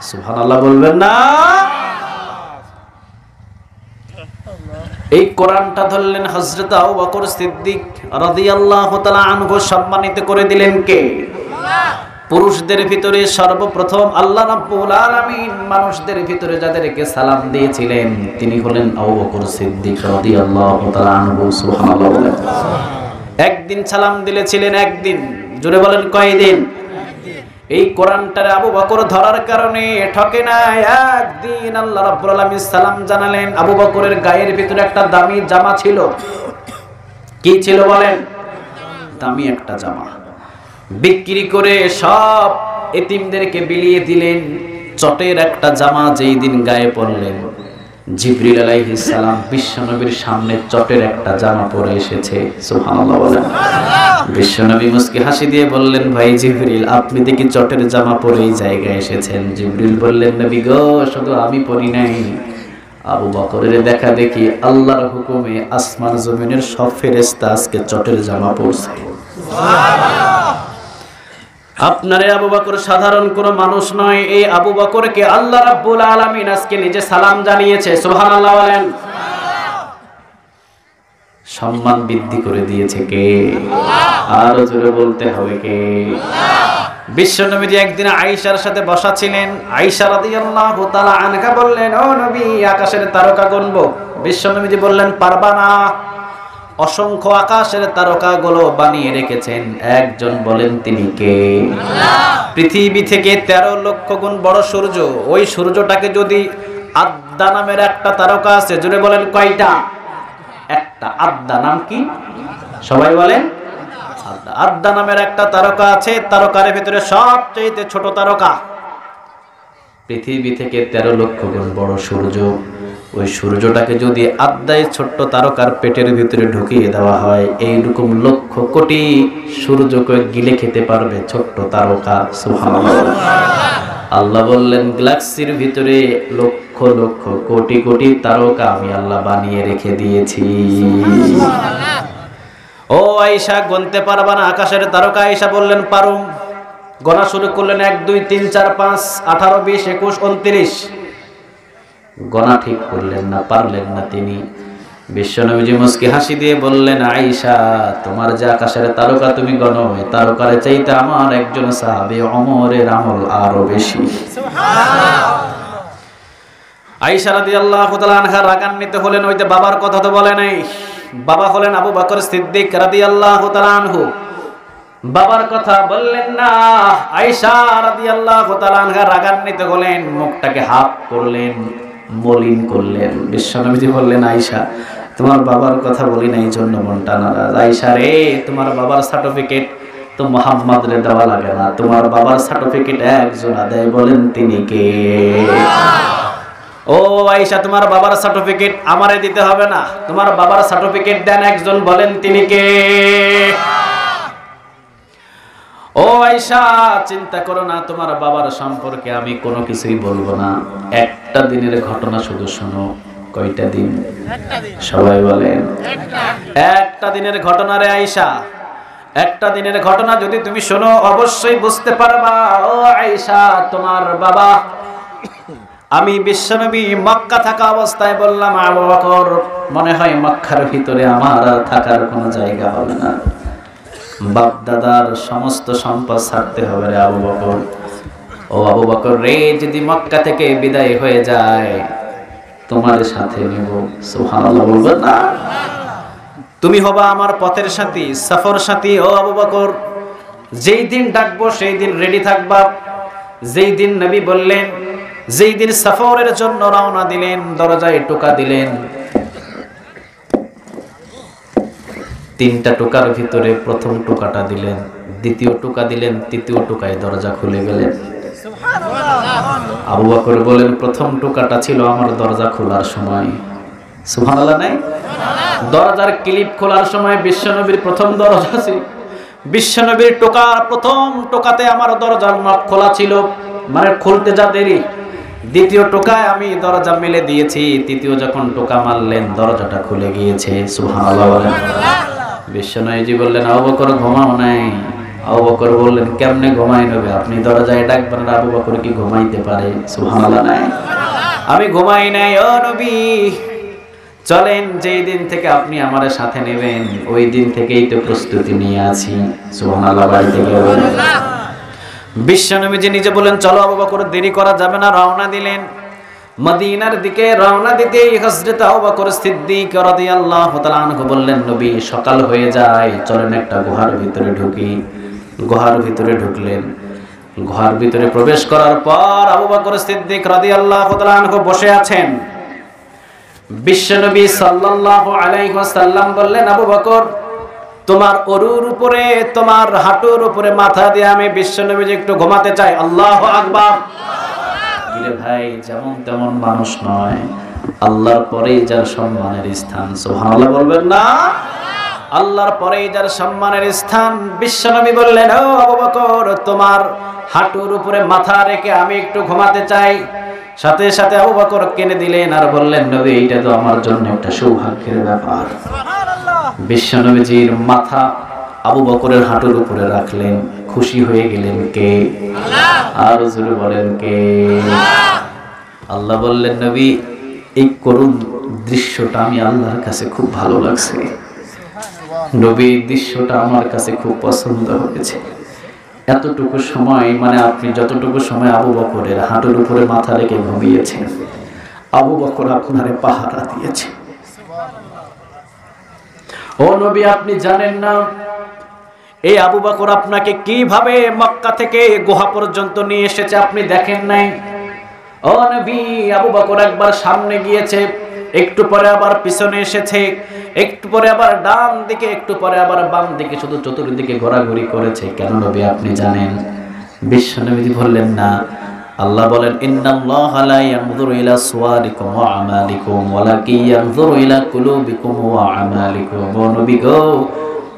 সুবহানাল্লাহ বলবেন না? এই কোরআনটা ধরলেন হযরত আবু বকর সিদ্দিক রাদিয়াল্লাহু তাআলা আনহু, সম্মানিত করে দিলেন কে? আল্লাহ। পুরুষদের ভিতরে সর্বপ্রথম আল্লাহ রাব্বুল আলামিন মানুষদের ভিতরে যাদেরকে সালাম দিয়েছিলেন তিনি হলেন আবু বকর সিদ্দিক রাদিয়াল্লাহু তাআলা আনহু। সুবহানাল্লাহ। একদিন সালাম দিলেছিলেন, একদিন। জোরে বলেন কয়দিন? এই কোরআনটারে আবু বকর ধরার কারণে ঠকে না। একদিন আল্লাহ রাব্বুল আলামিন সালাম জানালেন। আবু বকরের গায়ের ভিতরে একটা দামি জামা ছিল। কি ছিল বলেন? দামি একটা জামা। বিক্রি করে সব এতিমদেরকে বিলিয়ে দিলেন। চটের একটা জামা যেই দিন গায়ে পরলেন, জিবরিল আলাইহিস সালাম বিশ্বনবীর সামনে চটের একটা জামা পরে এসেছে। সুবহানাল্লাহ বলেন। বিশ্বনবী মুস্কি হাসি দিয়ে বললেন, ভাই জিবরিল, আপনি দেখি চটের জামা পরে এই জায়গায় এসেছেন। জিবরিল বললেন, নবী গো, শুধু আমি পরি নাই, আবু বকরের দেখা দেখি আল্লাহর হুকুমে আসমান জমিনের সব ফেরেশতা আজকে চটের জামা পরছে। সুবহানাল্লাহ। আপনারে আবু বকর সাধারণ কোনো মানুষ নয়, এই আবু বকরকে আল্লাহ রাব্বুল আলামিন আজকে নিজে সালাম জানিয়েছে। সুবহানাল্লাহ বলেন। সম্মান বৃদ্ধি করে দিয়েছে কে? আরো জোরে বলতে হবে কে? বিশ্বনবী একদিন আয়েশার সাথে বসা ছিলেন। আয়েশা রাদিয়াল্লাহু তাআলা আনহা বললেন, ও নবী, আকাশের তারকা গুনবো। বিশ্বনবী বললেন, পারবা না। অসংখ্য আকাশের তারকাগুলো বানিয়ে রেখেছেন, একজন বলেন তিনি কে? আল্লাহ। পৃথিবী থেকে 13 লক্ষ গুণ বড় সূর্য, ওই সূর্যটাকে যদি আদ্দা নামের একটা তারকা আছে, জোরে বলেন কয়টা? একটা। আদ্দা নাম কি? সবাই বলেন। আদ্দা। আদ্দা নামের একটা তারকা আছে, তারকার ভিতরে সবচেয়ে ছোট তারকা। পৃথিবী থেকে 13 লক্ষ গুণ বড় সূর্য, ওই সূর্যটাকে যদি আদ্দায় ছোট্ট তারকার পেটের ভিতরে ঢুকিয়ে দেওয়া হয়, এইরকম লক্ষ কোটি সূর্যকে গিলে খেতে পারবে ছোট্ট তারকা। সুবহানাল্লাহ। আল্লাহ বললেন, গ্যালাক্সির ভিতরে লক্ষ লক্ষ কোটি কোটি তারকা আমি আল্লাহ বানিয়ে রেখে দিয়েছি। ও আয়েশা, গুনতে পারবা না আকাশের তারকা? আয়েশা বললেন, পারুম। গোনা শুরু করলেন, 1 2 3 4 5 18 20 21 29। গোনা ঠিক করলেন না, পারলেন না তিনি। বিশ্বনবী মুস্কি হাসি দিয়ে বললেন, আয়েশা, তোমার যে আকাশের তারকা তুমি গণো, তারকারে চাইতে আমার একজন সাহাবী ওমরের আমল আরো বেশি। সুবহানাল্লাহ। আয়েশা রাদিয়াল্লাহু তাআলা আনহা রাগান্বিত হলেন। ওইতে বাবার কথা তো বলে নাই। বাবা হলেন আবু বকর সিদ্দিক রাদিয়াল্লাহু তাআলা আনহু, বাবার কথা বললেন না। আয়েশা রাদিয়াল্লাহু তাআলা আনহা রাগান্বিত হলেন, মুখটাকে হাফ করলেন, মলিন করলেন। বিশ্বনবী বললেন, আয়েশা, তোমার বাবার কথা বলি না, এই জন্য মনটা নারাজ। আয়েশা রে, তোমার বাবার সার্টিফিকেট তো মুহাম্মদ রে দেওয়া লাগে না, তোমার বাবার সার্টিফিকেট একজন দেয়, বলেন তিনি কে? ও আয়েশা, তোমার বাবার সার্টিফিকেট আমারে দিতে হবে না, তোমার বাবার সার্টিফিকেট দেন একজন, বলেন তিনি কে? ও আয়েশা, চিন্তা করো না, তোমার বাবার সম্পর্কে আমি কোনো কিছুই বলবো না, একটা দিনের ঘটনা শুধু শোনো। কয়টা দিন? সবাই বলেন একটা দিনের ঘটনা রে আয়েশা, একটা দিনের ঘটনা যদি তুমি শোনো অবশ্যই বুঝতে পারবা। ও আয়েশা, তোমার বাবা, আমি বিশ্বনবী মক্কা থাকা অবস্থায় বললাম, আবু বকর, মনে হয় মক্কার ভিতরে আমার আর থাকার কোনো জায়গা হবে না, বাপ দাদার সমস্ত সম্পদ ছাড়তে হবে রে আবু বকর। ও আবু বকর রে, যদি মক্কা থেকে বিদায় হয়ে যায় তোমার সাথে নেব। সুবহানাল্লাহ বলবেন না? তুমি হবা আমার পথের সাথী, সফর সাথী। ও আবু বকর, যেই দিন ডাকবো সেই দিন রেডি থাকবা। যেই দিন নবী বললেন, যেই দিন সফরের জন্য রওনা দিলেন, দরজায় টোকা দিলেন, তিনটা টোকার ভিতরে প্রথম টোকাটা দিলেন, দ্বিতীয় টোকা দিলেন, তৃতীয় টোকায় দরজা খুলে গেলেন। আবু বকর বলেন, প্রথম টোকাটা ছিল আমার দরজা খোলার সময়। সুবহানাল্লাহ নাই? দরজার ক্লিপ খোলার সময় বিশ্বনবীর প্রথম দরজা ছিল, বিশ্বনবীর টোকার প্রথম টোকাতে আমার দরজার নব খোলা ছিল, মানে খুলতে যা দেরি। দ্বিতীয় টোকায় আমি দরজা মেলে দিয়েছি, তৃতীয় যখন টোকা মারলেন দরজাটা খুলে গিয়েছে। সুবহানাল্লাহ বলেন। বিশ্বনবীজি বললেন, আবু বকর ঘুমাও নাই? আবু বকর বললেন, কেমনে ঘুমাই নেবে? আপনি দরজায় ডাকবেন, আবু বকর কি ঘুমাইতে পারে? সুবহানাল্লাহ নাই? আমি ঘুমাই নাই। ও নবী, চলেন, যেই দিন থেকে আপনি আমার সাথে নেবেন ওই দিন থেকেই তো প্রস্তুতি নিয়ে আছি। সুবহানাল্লাহ। বাড়িতে গিয়ে বলেন, বিশ্বনবীজি নিজে বলেন, চলো আবু বকর, দেরি করা যাবে না। রওনা দিলেন মদিনার দিকে। রওনা দিতেই হযরত আবু বকর সিদ্দিক রাদিয়াল্লাহু তাআলা আনহু বললেন, নবী, সকাল হয়ে যায়, চলেন একটা গুহার ভিতরে ঢুকি। গুহার ভিতরে ঢুকলেন। গুহার ভিতরে প্রবেশ করার পর আবু বকর সিদ্দিক রাদিয়াল্লাহু তাআলা আনহু বসে আছেন। বিশ্বনবী সাল্লাল্লাহু আলাইহি ওয়াসাল্লাম বললেন, আবু বকর, তোমার অরুর উপরে, তোমার হাঁটুর উপরে মাথা দিয়ে আমি বিশ্বনবীজি একটু ঘুমাতে চাই। আল্লাহু আকবার। কিরে ভাই, যেমন তেমন মানুষ নয়, আল্লাহর পরেই যার সম্মানের স্থান। সুবহানাল্লাহ বলবেন না? আল্লাহর পরেই যার সম্মানের স্থান। বিশ্বনবী বললেন, ও আবু বকর, তোমার হাঁটুর উপরে মাথা রেখে আমি একটু ঘুমাতে চাই। সাথে সাথে আবু বকর কেনে দিলেন আর বললেন, নবী, এটা তো আমার জন্য একটা সৌভাগ্যের ব্যাপার। বিশ্বনবীজির মাথা আবু বকরের হাঁটুর উপরে রাখলেন। খুশি হয়ে গেলেন কে? আর জোরে বলেন কে? আল্লাহ বললেন, নবী, এই করুণ দৃশ্যটা আমি আল্লাহর কাছে খুব ভালো লাগছে। নবী, এই দৃশ্যটা আমার কাছে খুব পছন্দ হয়েছে। এতটুকু সময়, মানে আপনি যতটুকু সময় আবু বকরের হাঁটুর উপরে মাথা রেখে ঘুমিয়েছেন, আবু বকর আপনারে পাহারা দিয়েছে। ও নবী, আপনি জানেন না এই আবু বকর আপনাকে কিভাবে মক্কা থেকে গুহা পর্যন্ত নিয়ে এসেছে? আপনি দেখেন নাই? ও নবী, আবু বকর একবার সামনে গিয়েছে, একটু পরে আবার পিছনে এসেছে, একটু পরে আবার ডান দিকে, একটু পরে আবার বাম দিকে, শুধু চতুর্দিকে ঘোরাঘুরি করেছে। কেন নবী, আপনি জানেন? বিশ্বনবী বললেন, না। আল্লাহ বলেন, ইন্নাল্লাহা লা ইয়ানজুরু ইলা সুওয়ারিকুম ওয়া আমালিকুম ওয়ালাকিন ইয়ানজুরু ইলা কুলুবিকুম ওয়া আমালিকুম। ও নবী গো,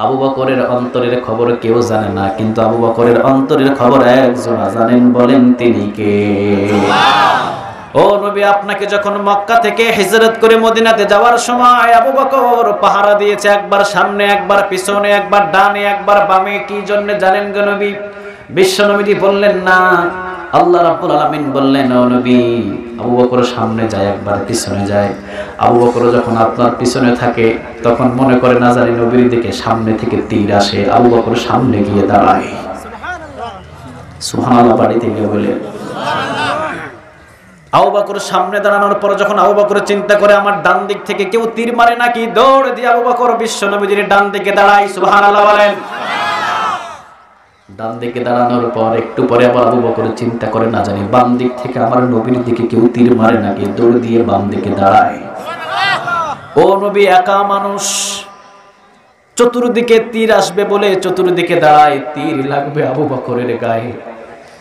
আবু বকরের অন্তরের খবর কেউ জানে না, কিন্তু আবু বকরের অন্তরের খবর একজন জানেন, বলেন তিনি কে? ও নবী, আপনাকে যখন মক্কা থেকে হিজরত করে মদিনাতে যাওয়ার সময় আবু বকর পাহারা দিয়েছে, একবার সামনে, একবার পিছনে, একবার ডানে, একবার বামে। কি জন্য জানেন গো নবী? বিশ্বনবীজি বললেন, না। আল্লাহ রাব্বুল আলামিন বললেন, ও নবী, আবু বকর সামনে যায়, একবার পিছনে যায়। আবু বকর যখন আপনার পিছনে থাকে তখন মনে করে না জানি নবীর দিকে সামনে থেকে তীর আসে। আবু বকর সামনে গিয়ে দাঁড়ায়। সুবহানাল্লাহ। বাড়িতে গিয়ে বলে, আবু বকর সামনে দাঁড়ানোর পর যখন আবু বকর চিন্তা করে আমার ডান দিক থেকে কেউ তীর মারে নাকি, দৌড় দিয়ে আবু বকর বিশ্বনবীর ডান দিকে দাঁড়ায়। সুবহানাল্লাহ বলেন। ডান দিকে দাঁড়ানোর পর একটু পরে আবার আবু বকর চিন্তা করে না জানি বাম দিক থেকে আমার নবীর দিকে কেউ তীর মারে নাকি, দৌড় দিয়ে বাম দিকে দাঁড়ায়। ও নবী একা মানুষ, চতুর্দিকে তীর আসবে বলে চতুর্দিকে দাঁড়ায়, তীর লাগবে আবু বকরের গায়ে।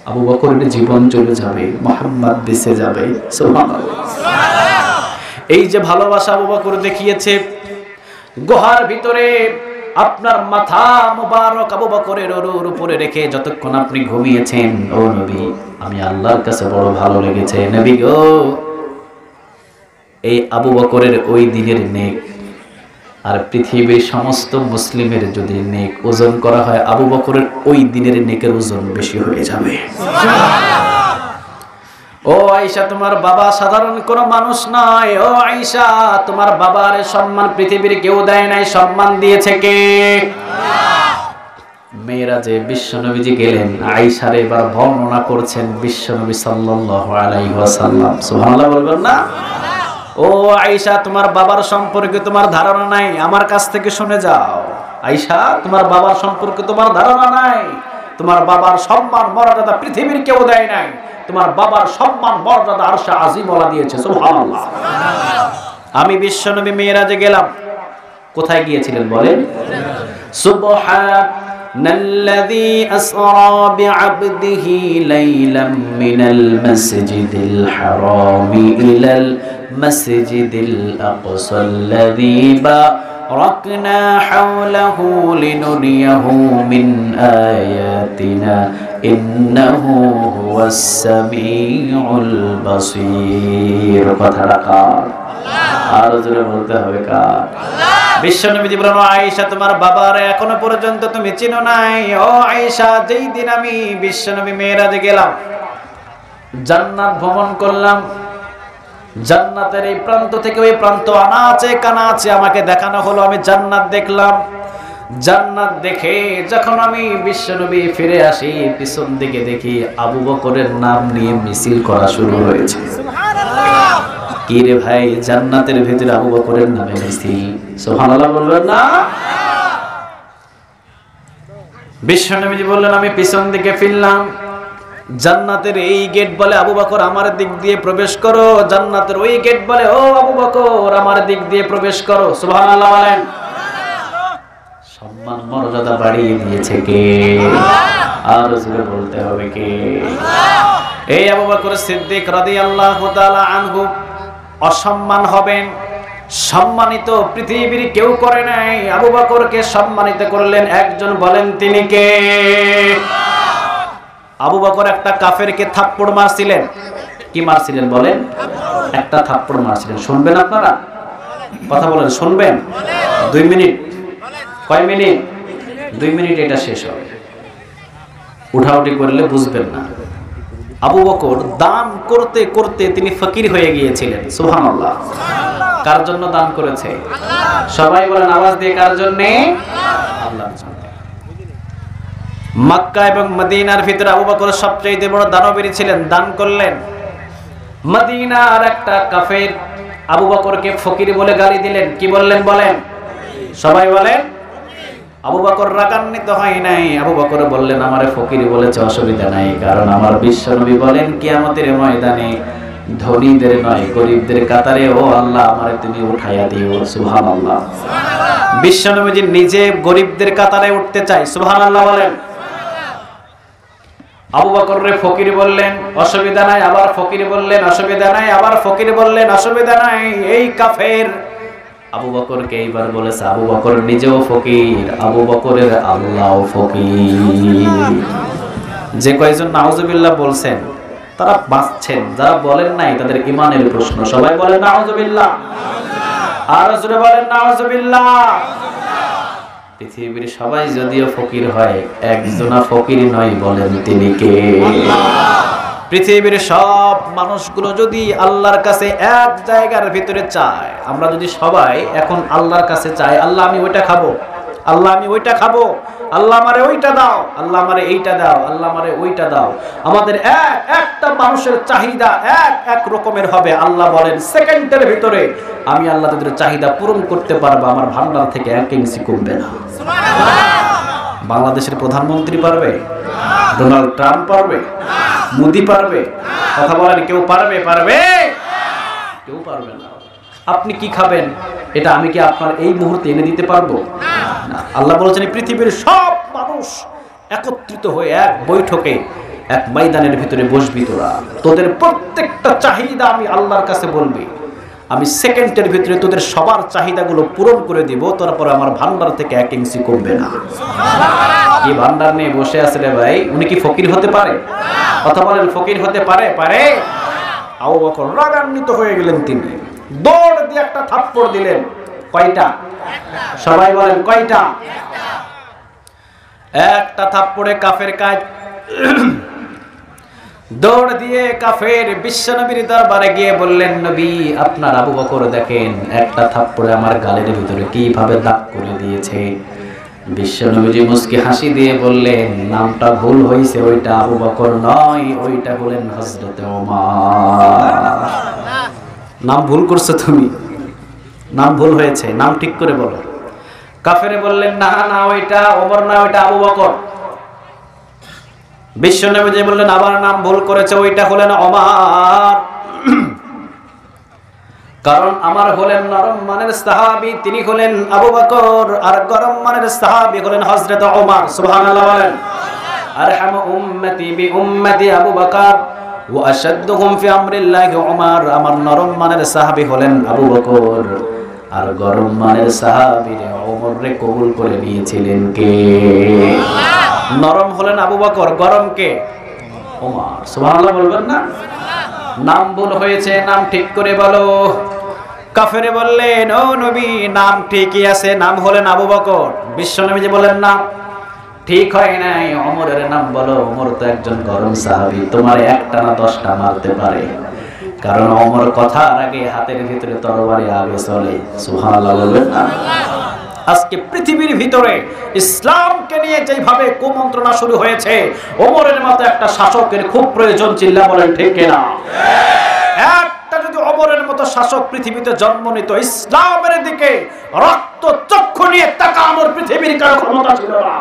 আবু বকরের জীবন চলে যাবে, মুহাম্মদ বেঁচে যাবে। সুবহানাল্লাহ। এই যে ভালোবাসা আবু বকর দেখিয়েছে, গুহার ভিতরে আপনার মাথা মুবারক আবু বকরের ওর উপরে রেখে যতক্ষণ আপনি ঘুমিয়েছেন, ও নবী আমি আল্লাহর কাছে বড় ভালো লেগেছে। নবী গো, এই আবু বকরের ওই দিনের নেক আর পৃথিবীর সমস্ত মুসলিমের যদি নেক ওজন করা হয়, আবু বকরের ওই দিনের নেকের ওজন বেশি হয়ে যাবে। ও আয়েশা, তোমার বাবা সাধারণ কোনো মানুষ নয়। ও আয়েশা, তোমার বাবার সম্মান পৃথিবীর কেউ দেয় নাই, সম্মান দিয়েছে কে? মেরাজে বিশ্বনবীজি গেলেন, আয়েশার এবার বর্ণনা করছেন বিশ্বনবী সাল্লাল্লাহু আলাইহি ওয়াসাল্লাম। সুবহানাল্লাহ বলবেন না? ও আয়েশা, তোমার বাবার সম্পর্কে তোমার ধারণা নাই, আমার কাছ থেকে শুনে যাও। আয়েশা, তোমার বাবার সম্পর্কে তোমার ধারণা নাই, তোমার বাবার সম্মান মর্যাদা পৃথিবীর কেউ দেয় নাই, তোমার বাবার সম্মান মর্যাদা আরশে আজিমওয়ালা দিয়েছে। সুবহানাল্লাহ। আমি বিশ্বনবী মেরাজে গেলাম। কোথায় গিয়েছিলেন বলেন? সুবহানাল্লাযী আসরা বিআবদিহি লাইলাম মিনাল মাসজিদিল হারামি ইলাল মাসজিদিল আকসাল্লাযী বারাকনা হাওলাহু লিনুরিয়াহু মিন আয়াতিনা ইন্নাহু হুয়াস সামিউল বাসীর। কথাটা কার? আর জোরে বলতে হবে কার? বিশ্বনবী বলেন, ও আয়েশা, তোমার বাবার এখনো পর্যন্ত তুমি চিনো নাই। ও আয়েশা, যেই দিন আমি বিশ্বনবী মেরাজে গেলাম, জান্নাত ভ্রমণ করলাম, জান্নাতের এই প্রান্ত থেকে ওই প্রান্ত আনাচে কানাচে আমাকে দেখানো হলো, আমি জান্নাত দেখলাম। জান্নাত দেখে যখন আমি বিশ্বনবী ফিরে আসি, পিছন দিকে দেখি আবু বকরের নাম নিয়ে মিছিল করা শুরু হয়েছে। সুবহানাল্লাহ। কি রে ভাই, জান্নাতের ভিতরে আবু বকরের নামে মিছিল। সুবহানাল্লাহ বলবেন না? বিশ্বনবী বললেন, আমি পিছন দিকে ফিরলাম, জান্নাতের এই গেট বলে আবু বকর আমার দিক দিয়ে প্রবেশ করো, জান্নাতের ওই গেট বলে ও আবু বকর আমার দিক দিয়ে প্রবেশ করো। সুবহানাল্লাহ বলেন। সম্মান মর্যাদা বাড়িয়ে দিয়েছে কে? আর জোরে বলতে হবে কে? এই আবু বকর সিদ্দিক রাদিয়াল্লাহু তাআলা আনহু অসম্মান হবেন, সম্মানিত পৃথিবীর কেউ করে নাই, আবু বকরকে সম্মানিত করলেন একজন, বলেন তিনি কে? আবু বকর একটা কাফেরকে থাপ্পড় মারছিলেন। কি মারছিলেন বলেন? একটা থাপ্পড় মারছিলেন। শুনবেন আপনারা? কথা বলেন, শুনবেন? 2 মিনিট। কয় মিনিট? 2 মিনিট, এটা শেষ হবে। উঠাউঠি করলে বুঝবেন না। আবু বকর দান করতে করতে তিনি ফকির হয়ে গিয়েছিলেন। সুবহানাল্লাহ। কার জন্য দান করেছে? সবাই বলেন আওয়াজ দিয়ে, কার জন্য? আল্লাহর জন্য। মক্কা এবং মদিনার ভিতরে আবু বকর সবচেয়ে বড় দানবীর ছিলেন, দান করলেন। মদিনার একটা কাফের আবু বকরকে ফকির বলে গালি দিলেন। কি বললেন বলেন? সবাই বলেন। আবু বকর রাগান্বিত হয় নাই। আবু বকর বললেন, আমারে ফকির বলেছে, অসুবিধা নাই, কারণ আমার বিশ্বনবী বলেন কিয়ামতের ময়দানে ধনীদের নয় গরিবদের কাতারে ও আল্লাহ আমারে তুমি উঠাইয়া দিও। সুবহানাল্লাহ। বিশ্বনবী নিজে গরিবদের কাতারে উঠতে চাই। সুবহানাল্লাহ বলেন। আবু বকররে ফকির বললেন, অসুবিধা নাই, আবার ফকির বললেন, অসুবিধা নাই, আবার ফকির বললেন, অসুবিধা নাই। এই কাফের আবু বকরকে এইবার বলেছে, আবু বকর নিজেও ফকির, আবু বকরের আল্লাহও ফকির। যে কয়জন নাউজুবিল্লাহ বলছেন তারা বাঁচছেন, যারা বলেন নাই তাদের ঈমানের প্রশ্ন। সবাই বলেন নাউজুবিল্লাহ। আর জোরে বলেন নাউজুবিল্লাহ। পৃথিবীর সবাই যদিও ফকির হয়, একজনা ফকির নয়, বলেন তিনি কে? পৃথিবীর সব মানুষগুলো যদি আল্লাহর কাছে এক জায়গার ভিতরে চায়, আমরা যদি সবাই এখন আল্লাহর কাছে চাই, আল্লাহ আমি ওইটা খাবো, আল্লাহ আমি ওইটা খাবো, আল্লাহ আমারে ওইটা দাও, আল্লাহ আমারে এইটা দাও, আল্লাহ আমারে ওইটা দাও, আমাদের একটা মানুষের চাহিদা এক রকমের হবে। আল্লাহ বলেন সেকেন্ডের ভিতরে আমি আল্লাহ তাদের চাহিদা পূরণ করতে পারবো, আমার ভান্ডার থেকে 1 ইঞ্চি কমবে না। বাংলাদেশের প্রধানমন্ত্রী পারবে? ডোনাল্ড ট্রাম্প পারবে? মোদি পারবে? কথা বলেন, কেউ পারবে? পারবে? কেউ পারবে না। আপনি কি খাবেন এটা আমি কি আপনার এই মুহূর্তে এনে দিতে পারবো না। আল্লাহ বলেছেন পৃথিবীর সব মানুষ একত্রিত হয়ে এক বৈঠকে এক ময়দানের ভিতরে বসবি তোরা, তোদের প্রত্যেকটা চাহিদা আমি আল্লাহর কাছে বলবি, আমি সেকেন্ডের ভিতরে তোদের সবার চাহিদাগুলো পূরণ করে দিব, তারপর আমার ভান্ডার থেকে 1 ইঞ্চি কমবে না। কি ভান্ডার নিয়ে বসে আছে রে ভাই? উনি কি ফকির হতে পারে? কথা বলেন, ফকির হতে পারে? পারে। আবু বকর রাগান্বিত হয়ে গেলেন, তিনি দৌড় দিয়ে একটা থাপ্পড় দিলেন। কয়টা? সবাই বলেন কয়টা? একটা থাপ্পড়ে কাফের কাজ। দৌড় দিয়ে কাফের বিশ্বনবীর দরবারে গিয়ে বললেন, নবী আপনার আবু বকর দেখেন একটা থাপ্পড়ে আমার গালের ভিতরে কিভাবে দাগ করে দিয়েছে। বিশ্বনবীজি মুস্কি হাসি দিয়ে বললেন, নামটা ভুল হয়েছে, ওইটা আবু বকর নয়, ওইটা হলেন হযরত ওমর। নাম ভুল করছো তুমি, নাম ভুল হয়েছে, নাম ঠিক করে বলো। কাফেরে বললেন, না না ওইটা ওমর না, ওইটা আবু বকর। বিশ্বনবীজি বললেন, আবার নাম ভুল করেছে, ওইটা হলেন ওমর। কারণ আমার হলেন নরম মানের সাহাবী, তিনি হলেন আবু বকর, আর গরম মানের সাহাবী হলেন হযরত ওমর। সুবহানাল্লাহ বলেন। আরহামু উম্মতি বি উম্মতি আবু বকর ওয়া আশাদ্দুহুম ফি আমরিল্লাহি ওমর। আমার নরম মানের সাহাবী হলেন আবু বকর, আর গরম মানের সাহাবী ওমর রে কবুল করে নিয়েছিলেন কে? নরম হলেন আবু বকর, গরম কে? ওমর। সুবহানাল্লাহ বলবেন না? নাম ভুল হয়েছে, নাম ঠিক করে বলো। কাফেরে বললেন, ও নবী নাম ঠিকই আছে, নাম হলেন আবু বকর। বিশ্বনবী বললেন, না ঠিক হয় নাই, ওমরের নাম বলো, ওমর তো একজন গরম সাহাবী, তোমার একটা না 10টা মারতে পারে, কারণ ওমর কথার আগে হাতের ভিতরে তরবারি আগে চলে। সুবহানাল্লাহ বলবেন না? আজকে পৃথিবীর ভিতরে ইসলামকে নিয়ে যেভাবে কুমন্ত্রণা শুরু হয়েছে, ওমরের মতো একটা শাসকের খুব প্রয়োজন। চিল্লা বলেন ঠিক কিনা? একটা যদি ওমরের মতো শাসক পৃথিবীতে জন্ম নিত, ইসলামের দিকে রক্ত চক্ষু নিয়ে তাকানোর পৃথিবীর কারো ক্ষমতা ছিল না।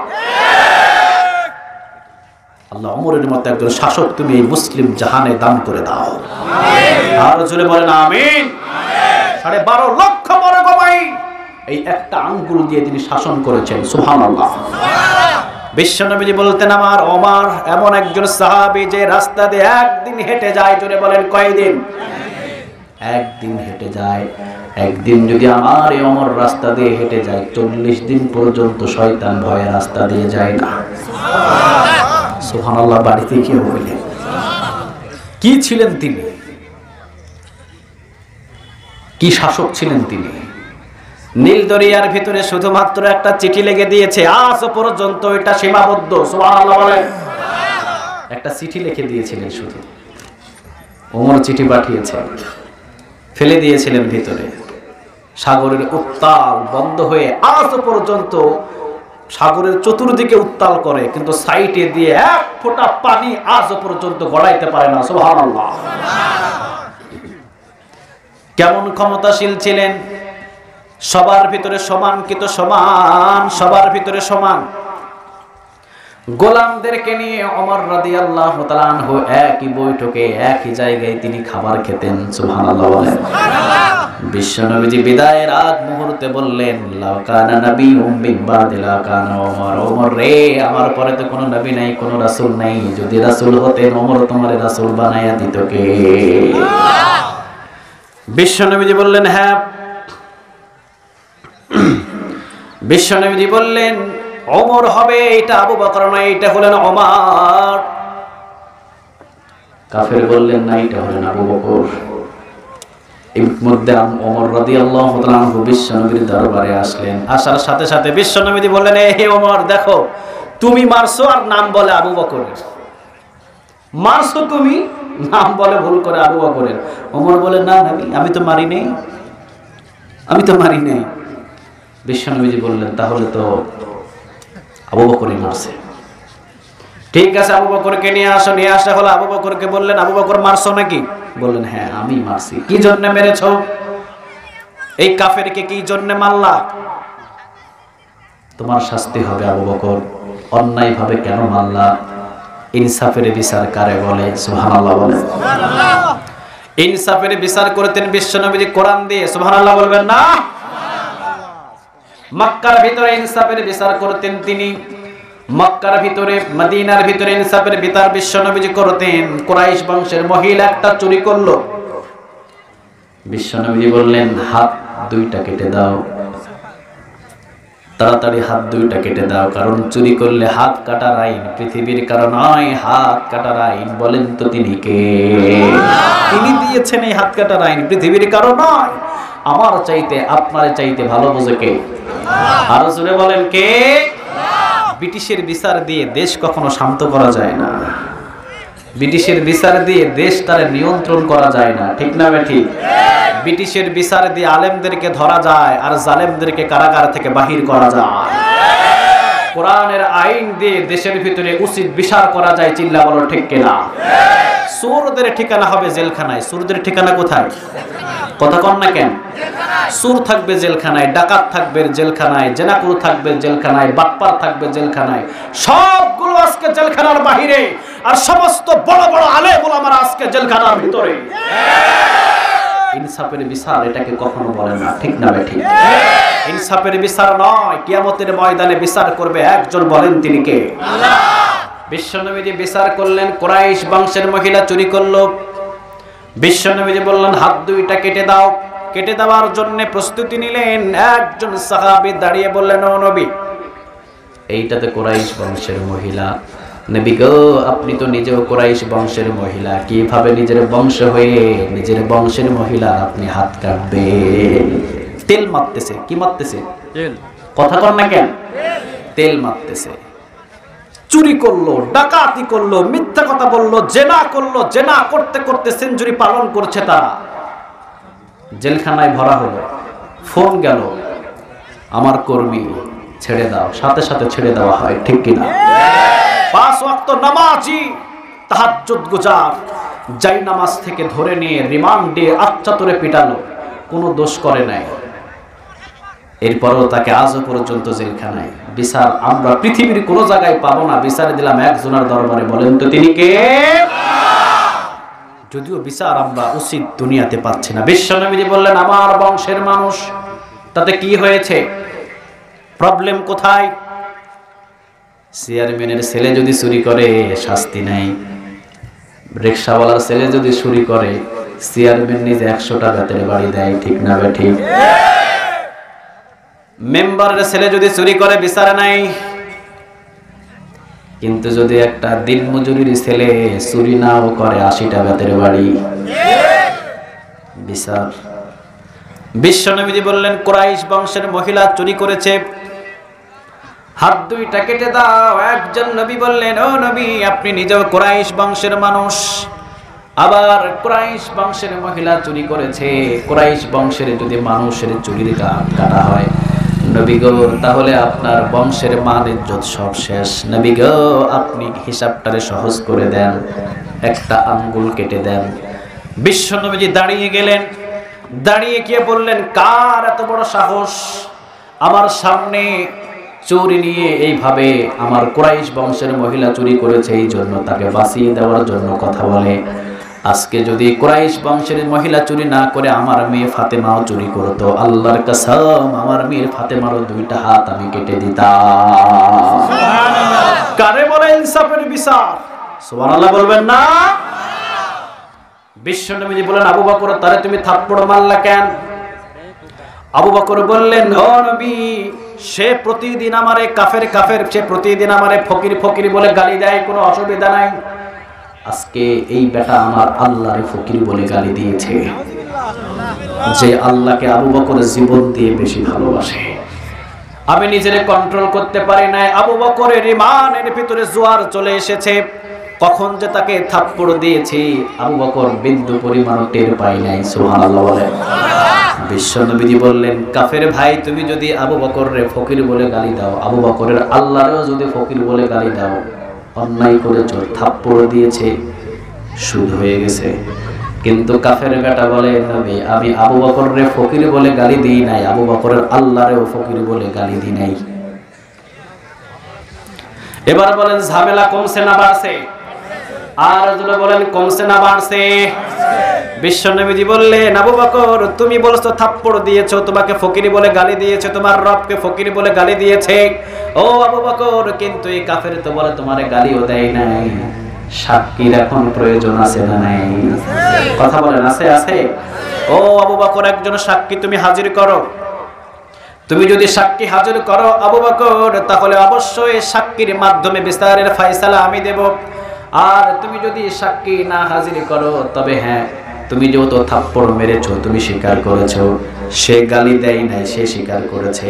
আল্লাহ ওমরের মতো একজন শাসক তুমি এই মুসলিম জাহানে দান করে দাও। আর জোরে বলেন আমিন। 12.5 লক্ষ বড় গবাই এই একটা আঙ্গুল দিয়ে তিনি শাসন করেছেন। সুবহানাল্লাহ। বিশ্বনবী বলতেন, আমার ওমর এমন একজন সাহাবী যে রাস্তা দিয়ে একদিন হেঁটে যায়। জোরে বলেন কয়দিন? একদিন হেঁটে যায়। একদিন যদি আমার এই ওমর রাস্তা দিয়ে হেঁটে যায়, 40 দিন পর্যন্ত শয়তান ভয়ে রাস্তা দিয়ে যায় না। সুবহানাল্লাহ। বাড়িতে কি বলে কি ছিলেন তিনি, কি শাসক ছিলেন তিনি। নীল দরিয়ার ভিতরে শুধুমাত্র একটা চিঠি লেগে দিয়েছে, আজ পর্যন্ত এটা সীমাবদ্ধ। সুবহানাল্লাহ বলেন। একটা চিঠি লিখে দিয়েছিলেন শুধু, ওমর চিঠি পাঠিয়েছেন, ফেলে দিয়েছিলেন ভিতরে। সাগরের উত্তাল বন্ধ হয়ে আজ পর্যন্ত সাগরের চতুর্দিকে উত্তাল করে, কিন্তু সাইডে দিয়ে 1 ফোঁটা পানি আজ পর্যন্ত গড়াইতে পারে না। সুবহানাল্লাহ। কেমন ক্ষমতাশীল ছিলেন, সবার ভিতরে সমান, কিন্তু সমান সবার ভিতরে সমান। গোলামদেরকে নিয়ে ওমর রাদিয়াল্লাহু তাআলা আনহু একই বৈঠকে একই জায়গায় তিনি খাবার খেতেন। সুবহানাল্লাহ বলেন। বিশ্বনবীজি বিদায়ের আগ মুহূর্তে বললেন, লাউ কানা নাবিয়্যুম মিন বাদি লা কানা ওমর। ওমর রে, আমার পরে তো কোনো নবী নাই, কোনো রাসূল নাই, যদি রাসূল হতেন ওমর তোমারে রাসূল বানায়া দিত কে? বিশ্বনবীজি বললেন, হ্যাঁ। বিশ্বনবীজি বললেন, ওমর হবে, এটা আবু বকর নয়, এটা হলেন ওমর। কাফের বললেন, না এটা হলেন আবু বকর। এর মধ্যে ওমর রাদিয়াল্লাহু তাআলা আনহু বিশ্বনবীর দরবারে আসলেন। আসার সাথে সাথে বিশ্বনবীজি বললেন, হে ওমর দেখো, তুমি মারছো আর নাম বলে আবু বকরের। মারছো তুমি, নাম বলে ভুল করে আবু বকরের। ওমর বলে, না নবী আমি তো মারি নাই, আমি তো মারি নাই। বিশ্বনবীজি বললেন, তাহলে তো আবু বকরই মারছে। ঠিক আছে, আবু বকরকে নিয়ে আসো। নিয়ে আসা হলো। আবু বকরকে বললেন, আবু বকর মারছো নাকি? বললেন, হ্যাঁ আমি মারছি। কি জন্য মেরেছো? এই কাফেরকে কি জন্য মারলা? তোমার শাস্তি হবে আবু বকর, অন্যায় ভাবে কেন মারলা? ইনসাফের বিচার কারে বলে? সুবহানাল্লাহ বলেন। ইনসাফের বিচার করতেন বিশ্বনবী কোরআন দিয়ে। সুবহানাল্লাহ বলবেন না? মক্কার ভিতরে ইনসাফের বিচার করতেন তিনি। মক্কার ভিতরে মদিনার ভিতরে ইনসাফের বিচার বিশ্বনবীজি করতেন। কুরাইশ বংশের মহিলা একটা চুরি করলো, বিশ্বনবীজি বললেন হাত দুইটা কেটে দাও, তাড়াতাড়ি হাত দুইটা কেটে দাও, কারণ চুরি করলে হাত কাটার আইন পৃথিবীর কারণ নয়, হাত কাটার আইন। বলেন তো তিনি কে? তিনি দিয়েছেন এই হাত কাটার আইন, পৃথিবীর কারণ নয়। আমার চাইতে আপনার চাইতে ভালো বোঝে কে? আরো জোরে বলেন কে? ব্রিটিশের বিচার দিয়ে দেশ কখনো শান্ত করা যায় না, ব্রিটিশের বিচার দিয়ে দেশ তার নিয়ন্ত্রণ করা যায় না, ঠিক না ঠিক? ব্রিটিশের বিচার দিয়ে আলেমদেরকে ধরা যায় আর জালেমদেরকে কারাগার থেকে বাহির করা যায়। কোরআনের আইন দিয়ে দেশের ভিতরে উচিত বিচার করা যায়, চিল্লা বলো ঠিক কিনা? চোরদের ঠিকানা হবে জেলখানায়। চোরদের ঠিকানা কোথায়? কথা কন না কেন? চোর থাকবে জেলখানায়, ডাকাত থাকবে জেলখানায়, জেনাকুর থাকবে জেলখানায়, বাটপার থাকবে জেলখানায়, সবগুলো আজকে জেলখানার বাহিরে, আর সমস্ত বড় বড় আলেম ওলামারা আজকে জেলখানার ভিতরে। ইনসাফের বিচার এটাকে কখনো বলে না, ঠিক না ঠিক? ইনসাফের বিচার নয়, কিয়ামতের ময়দানে বিচার করবে একজন, বলেন তিনি কে? আল্লাহ। বিশ্বনবীজি বিচার করলেন, কুরাইশ বংশের মহিলা চুরি করলো, বিশ্বনবীজি বললেন হাত দুইটা কেটে দাও। কেটে দেওয়ার জন্য প্রস্তুতি নিলেন। একজন সাহাবী দাঁড়িয়ে বললেন, ও নবী, এইটাতে কুরাইশ বংশের মহিলা। নবী গো, আপনি তো নিজেও কুরাইশ বংশের মহিলা, কিভাবে নিজের বংশ হয়ে নিজের বংশের মহিলা আপনি হাত কাটবেন? তেল মারতেছে। কি মারতেছে? তেল। কথা কর না কেন? তেল মারতেছে। চুরি করলো, ডাকাতি করলো, মিথ্যা কথা বললো, জেনা করলো, জেনা করতে করতে সেঞ্চুরি পালন করছে তারা। জেলখানায় ভরা হলো, ফোন গেল, আমার কর্মী ছেড়ে দাও, সাথে সাথে ছেড়ে দেওয়া হয়, ঠিক কিনা? 5 ওয়াক্ত নামাজি, তাহাজ্জুদ গুজার, যাই নামাজ থেকে ধরে নিয়ে রিমান্ডে আচ্ছাতরে পিটালো, কোনো দোষ করে নাই। এরপরও তাকে আজও পর্যন্ত জেলখানায়। বিচার আমরা পৃথিবীর কোনো জায়গায় পাবো না, বিচার দিলাম একজনের দরবারে, বলেন তো তিনি কে? যদিও বিচার আমরা উচিত দুনিয়াতে পাচ্ছি না। বিশ্বনবীজি বললেন আমার বংশের মানুষ, তাতে কি হয়েছে? প্রবলেম কোথায়? চেয়ারম্যানের ছেলে যদি চুরি করে শাস্তি নাই, রিকশাওয়ালার ছেলে যদি চুরি করে চেয়ারম্যান নিজে 100 টাকা তেলে বাড়ি দেয়, ঠিক না ঠিক? মেম্বারের ছেলে যদি চুরি করে বিচার নাই, কিন্তু যদি একটা দিনমজুরির ছেলে চুরি নাও করে 80 টাকা তেলে বাড়ি, বিচার। বিশ্বনবীজি বললেন কুরাইশ বংশের মহিলা চুরি করেছে, হাত দুইটা কেটে দাও। একজন নবী বললেন, ও নবী, আপনি নিজেও কুরাইশ বংশের মানুষ, আবার কুরাইশ বংশের মহিলা চুরি করেছে, কুরাইশ বংশের যদি মানুষের চুরির কাটা হয় নবী গো, তাহলে আপনার বংশের মান ইজ্জত সব শেষ। নবী গো, আপনি হিসাবটারে সহজ করে দেন, একটা আঙ্গুল কেটে দেন। বিশ্বনবীজি দাঁড়িয়ে গেলেন, দাঁড়িয়ে গিয়ে বললেন, কার এত বড় সাহস আমার সামনে চুরি নিয়ে এইভাবে আমার কুরাইশ বংশের মহিলা চুরি করেছে, এই জন্য তাকে বাঁচিয়ে দেওয়ার জন্য কথা বলে। আজকে যদি কুরাইশ বংশের মহিলা চুরি না করে আমার মেয়ে ফাতেমাও চুরি করতো, আল্লাহর কসম আমার মেয়ের ফাতেমারও 2টা হাত আমি কেটে দিতাম। কারে বলে ইনসাফের বিচার? সুবহানাল্লাহ বলবেন না? বিশ্বনবীজি বলেন, আবু বকর, তারে তুমি থাপ্পড় মারলা কেন? আবু বকর বললেন, ও নবী, সে প্রতিদিন আমারে কাফের, সে প্রতিদিন আমারে ফকির ফকির বলে গালি দেয়, কোনো অসুবিধা নাই। আজকে এই বেটা আমার আল্লাহরে ফকির বলে গালি দিয়েছে, যে আল্লাহকে আবু বকর জীবন দিয়ে বেশি ভালোবাসে। আমি নিজেরে কন্ট্রোল করতে পারি নাই। আবু বকরের ইমানের ভিতরে জোয়ার চলে এসেছে। কখন যে তাকে থাপ্পড় দিয়েছি আবু বকর বিন্দু পরিমাণ টের পাই নাই। সুবহানাল্লাহ বলে। বিশ্বনবীজি বললেন, কাফের ভাই, তুমি যদি আবু বকরের ফকির বলে গালি দাও, আবু বকরের আল্লাহরেও যদি ফকির বলে গালি দাও, অন্যায় করেছ, থাপ্পড় দিয়েছে, সুদ হয়ে গেছে। কিন্তু কাফের বেটা বলে, নবী, আমি আবু বকরের ফকির বলে গালি দিই নাই, আবু বকরের আল্লাহরেও ফকির বলে গালি দিই নাই। এবার বলেন, ঝামেলা কমছে না বাড়ছে? আর যদি বলেন কমছে না বাড়ছে? বিশ্বনবীজি বললেন, আবু বকর তুমি বলছো থাপ্পড় দিয়েছো, তোমাকে ফকিরি বলে গালি দিয়েছে, তোমার রবকে ফকিরি বলে গালি দিয়েছে। ও আবু বকর, কিন্তু এই কাফের তো বলে তোমারে গালিও দেয় নাই। সাক্ষীর এখন প্রয়োজন আছে না নাই? কথা বলেন, আছে? আছে। ও আবু বকর, একজন সাক্ষী তুমি হাজির করো। তুমি যদি সাক্ষী হাজির করো আবু বকর, তাহলে অবশ্যই সাক্ষীর মাধ্যমে বিচারের ফয়সালা আমি দেব। আর তুমি যদি সাক্ষী না হাজির করো, তবে হ্যাঁ, তুমি যেহেতু থাপ্পড় মেরেছো, তুমি স্বীকার করেছো, সে গালি দেয় নাই, সে স্বীকার করেছে।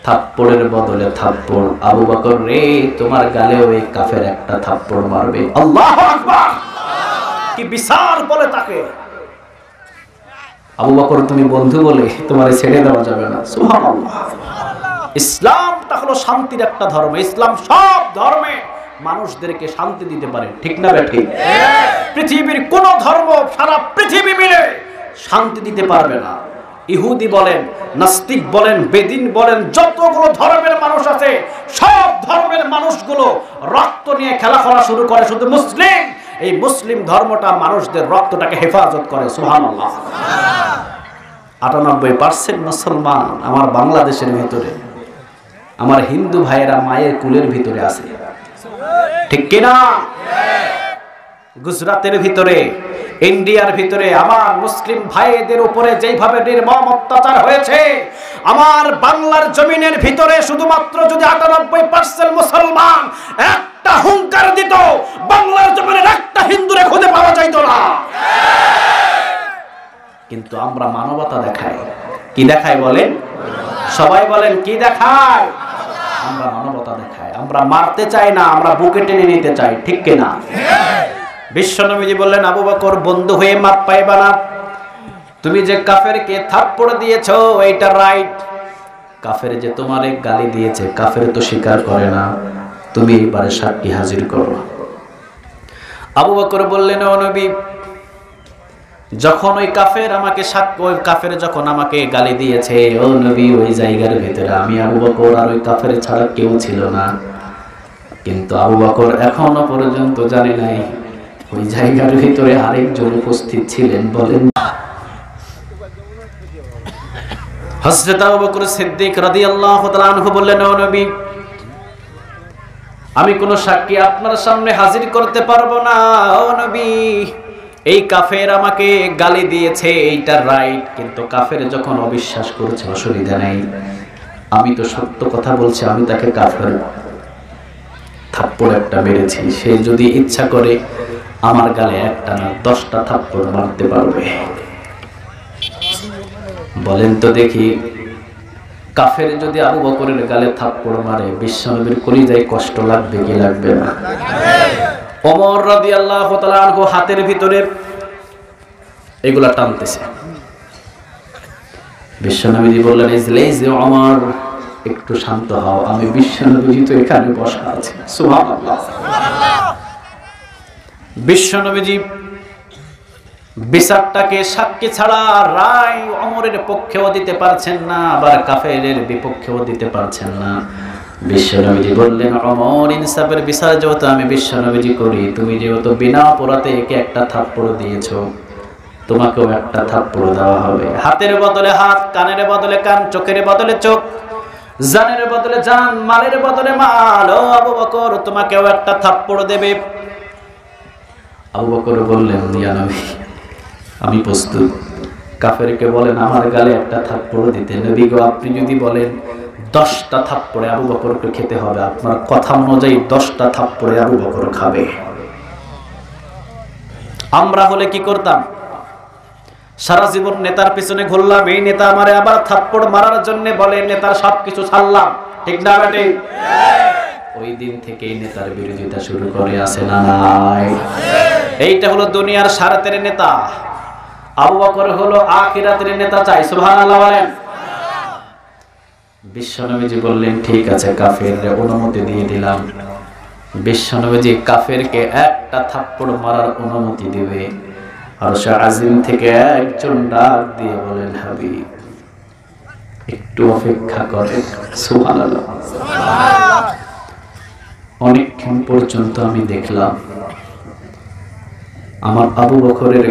থাপ্পড়ের বদলে থাপ্পড়। আবু বকর রে, তোমার গালেও এই কাফের একটা থাপ্পড় মারবে। আল্লাহু আকবার! কি বিচার বলে তাকে! আবু বকর তুমি বন্ধু বলে তোমারে ছেড়ে দেওয়া যাবে না। সুবহানাল্লাহ। ইসলামটা হলো শান্তির একটা ধর্ম। ইসলাম সব ধর্মে মানুষদেরকে শান্তি দিতে পারে, ঠিক না বেঠিক? পৃথিবীর কোন ধর্ম সারা পৃথিবী মিলে শান্তি দিতে পারবে না। ইহুদি বলেন, নাস্তিক বলেন, বেদিন বলেন, যতগুলো ধর্মের মানুষ আছে, সব ধর্মের মানুষগুলো রক্ত নিয়ে খেলা করা শুরু করে। শুধু মুসলিম, এই মুসলিম ধর্মটা মানুষদের রক্তটাকে হেফাজত করে। সুবহানাল্লাহ। 98% মুসলমান আমার বাংলাদেশের ভিতরে, আমার হিন্দু ভাইয়েরা মায়ের কুলের ভিতরে আছে, ঠিক কিনা? গুজরাটের ভিতরে, ইন্ডিয়ার ভিতরে আমার মুসলিম ভাইদের উপরে যেভাবে নির্মম অত্যাচার হয়েছে, আমার বাংলার জমিনের ভিতরে শুধুমাত্র যদি 98% মুসলমান একটা হুঙ্কার দিত, বাংলার জমিনের একটা হিন্দুরে খুঁজে পাওয়া যাইত না। কিন্তু আমরা মানবতা দেখাই। কি দেখাই বলেন? সবাই বলেন, কি দেখাই? আমরা মানবতা দেখাই। আমরা মারতে চাই না, আমরা বুকে টেনে নিতে চাই, ঠিক কিনা? বিশ্বনবীজি বললেন, আবু বকর বন্ধু হয়ে মাপ পাইবা না। তুমি যে কাফেরকে থাপ্পড় দিয়েছো এইটা রাইট। কাফের যে তোমারে গালি দিয়েছে, কাফের তো স্বীকার করে না। তুমি এবারে সাক্ষী হাজির করো। আবু বকর বললেন, ও নবী, যখন ওই কাফের আমাকে ওই কাফের যখন আমাকে গালি দিয়েছে, ও নবী, ওই জায়গার ভিতরে আমি আবু বকর আর ওই কাফের ছাড়া কেউ ছিল না। কিন্তু আবু বকর এখনো পর্যন্ত জানে নাই ওই জায়গার ভিতরে আরেকজন উপস্থিত ছিলেন। বলেন, হযরত আবু বকর সিদ্দিক রাদিয়াল্লাহু তাআলা আনহু বললেন, ও নবী, আমি কোন সাক্ষী আপনার সামনে হাজির করতে পারবো না। ও নবী, এই কাফের আমাকে গালি দিয়েছে, এইটা রাইট, কিন্তু কাফের যখন অবিশ্বাস করেছে অসুবিধা নাই। আমি তো সত্য কথা বলছি, আমি তাকে কাফের থাপ্পড় একটা মেরেছি। সে যদি ইচ্ছা করে আমার গালে একটা না 10টা থাপ্পড় মারতে পারবে। বলেন তো দেখি, কাফের যদি আবু বকরের গালে থাপ্পড় মারে, বিশ্বনবীর কলিজায় কষ্ট লাগবে কি লাগবে না? ওমর রাদিয়াল্লাহু তাআলা আনহু হাতের ভিতরে এগুলা টানতেছে। বিশ্বনবীজি বললেন, ইজলাইজ ওমর, একটু শান্ত হও, আমি বিশ্বনবীজি তো এখানে বসা আছি। সুবহানাল্লাহ। বিশ্বনবীজি বিচারটাকে সাক্ষী ছাড়া রায় ওমরের পক্ষেও দিতে পারছেন না, আবার কাফেরের বিপক্ষেও দিতে পারছেন না। বিশ্বনবীজি বললেন, ওমর, ইনসাফের বিচার যেহেতু আমি বিশ্বনবীজি করি, তুমি যেহেতু বিনা অপরাধে একে একটা থাপ্পড় দিয়েছো, তোমাকেও একটা থাপ্পড় দেওয়া হবে। হাতের বদলে হাত, কানের বদলে কান, চোখের বদলে চোখ, জানের বদলে জান, মালের বদলে মাল। ও আবু বকর, তোমাকেও একটা থাপ্পড় দেবে। আবু বকর বললেন, ইয়া নবী, আমি প্রস্তুত। কাফেরকে বলেন আমার গালে একটা থাপ্পড় দিতে। নবী গো, আপনি যদি বলেন 10টা থাপ্পড়ে আবু বকরকে খেতে হবে, আপনার কথা অনুযায়ী 10টা থাপ্পড়ে আবু বকর খাবে। আমরা হলে কি করতাম? সারা জীবন নেতার পিছনে ঘুরলাম, এই নেতা আমারে আবার থাপ্পড় মারার জন্য বলে, নেতার সবকিছু ছাড়লাম, ঠিক না বেটে? ওই দিন থেকে নেতার বিরোধিতা শুরু করে, আছে না নাই? এইটা হলো দুনিয়ার স্বার্থের নেতা। আবু বকর হলো আখিরাতের নেতা। চাই সুবহানাল্লাহ বলেন। বিশ্বনবীজি বললেন, ঠিক আছে, কাফেররে অনুমতি দিয়ে দিলাম। বিশ্বনবীজি কাফেরকে একটা থাপ্পড় মারার অনুমতি দিবে। আরশ আজিম থেকে একজন ডাক দিয়ে বলেন, হাবিব, একটু অপেক্ষা করেন। সুবহানাল্লাহ। অনেকক্ষণ পর্যন্ত আমি দেখলাম আমার আবু বকরের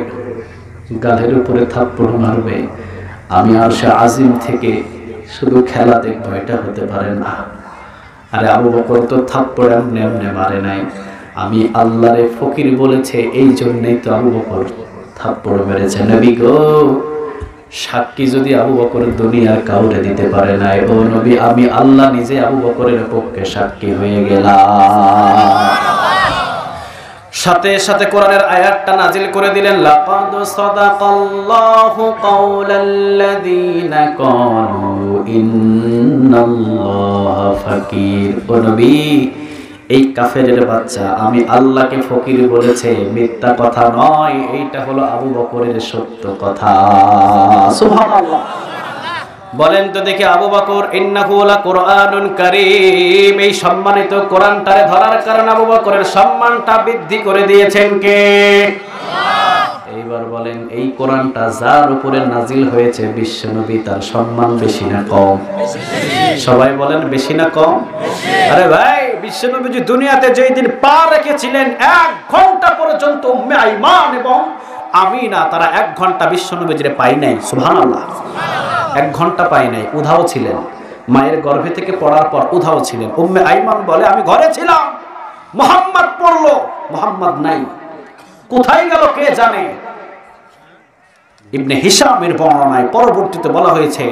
গালের উপরে থাপ্পড় মারবে, আমি আরশে আজিম থেকে শুধু খেলা দেখবো, এটা হতে পারে না। আরে আবু বকর তো থাপ্পড় এমনি এমনি মারে নাই, আমি আল্লাহরে ফকির বলেছে, এই জন্যই তো আবু বকর থাপ্পড় মেরেছে। নবী গো, সাক্ষী যদি আবু বকর দুনিয়ার কাউরে দিতে পারে নাই, ও নবী আমি আল্লাহ নিজে আবু বকরের পক্ষে সাক্ষী হয়ে গেলাম। সাথে সাথে কোরআনের আয়াতটা নাজিল করে দিলেন, লাকাদ সাদাকাল্লাহু কাওলাল্লাযীনা ক্বালু ইন্নাল্লাহা ফাকির। ও নবী, এই কাফেরের বাচ্চা আমি আল্লাহকে ফকির বলেছে, মিথ্যা কথা নয়, এইটা হলো আবু বকরের সত্য কথা। সুবহানাল্লাহ। বলেন তো দেখি আবু বকর, ইন্নাহু লাকুরআনুন কারীম, এই সম্মানিত কোরআনটারে ধরার কারণে আবু বকরের সম্মানটা বৃদ্ধি করে দিয়েছেন কে? এইবার বলেন, এই কোরআনটা যার উপরে নাজিল হয়েছে বিশ্বনবী, তার সম্মান বেশি না কম? সবাই বলেন বেশি না কম? আরে ভাই, বিশ্বনবী যে দুনিয়াতে যেই দিন পা রেখেছিলেন 1 ঘন্টা পর্যন্ত উম্মে আইমান এবং আমিনা তারা 1 ঘন্টা বিশ্বনবীরে পাই নাই। সুবহানাল্লাহ। 1 ঘন্টা পাই নাই, উধাও ছিলেন। মায়ের গর্ভে থেকে পড়ার পর উধাও ছিলেন। উম্মে আইমান বলে, আমি ঘরে ছিলাম, মুহাম্মদ পড়লো, মুহাম্মদ নাই, কোথায় গেল কে জানে। ইবনে হিশামের বর্ণনায় পরবর্তীতে বলা হয়েছে,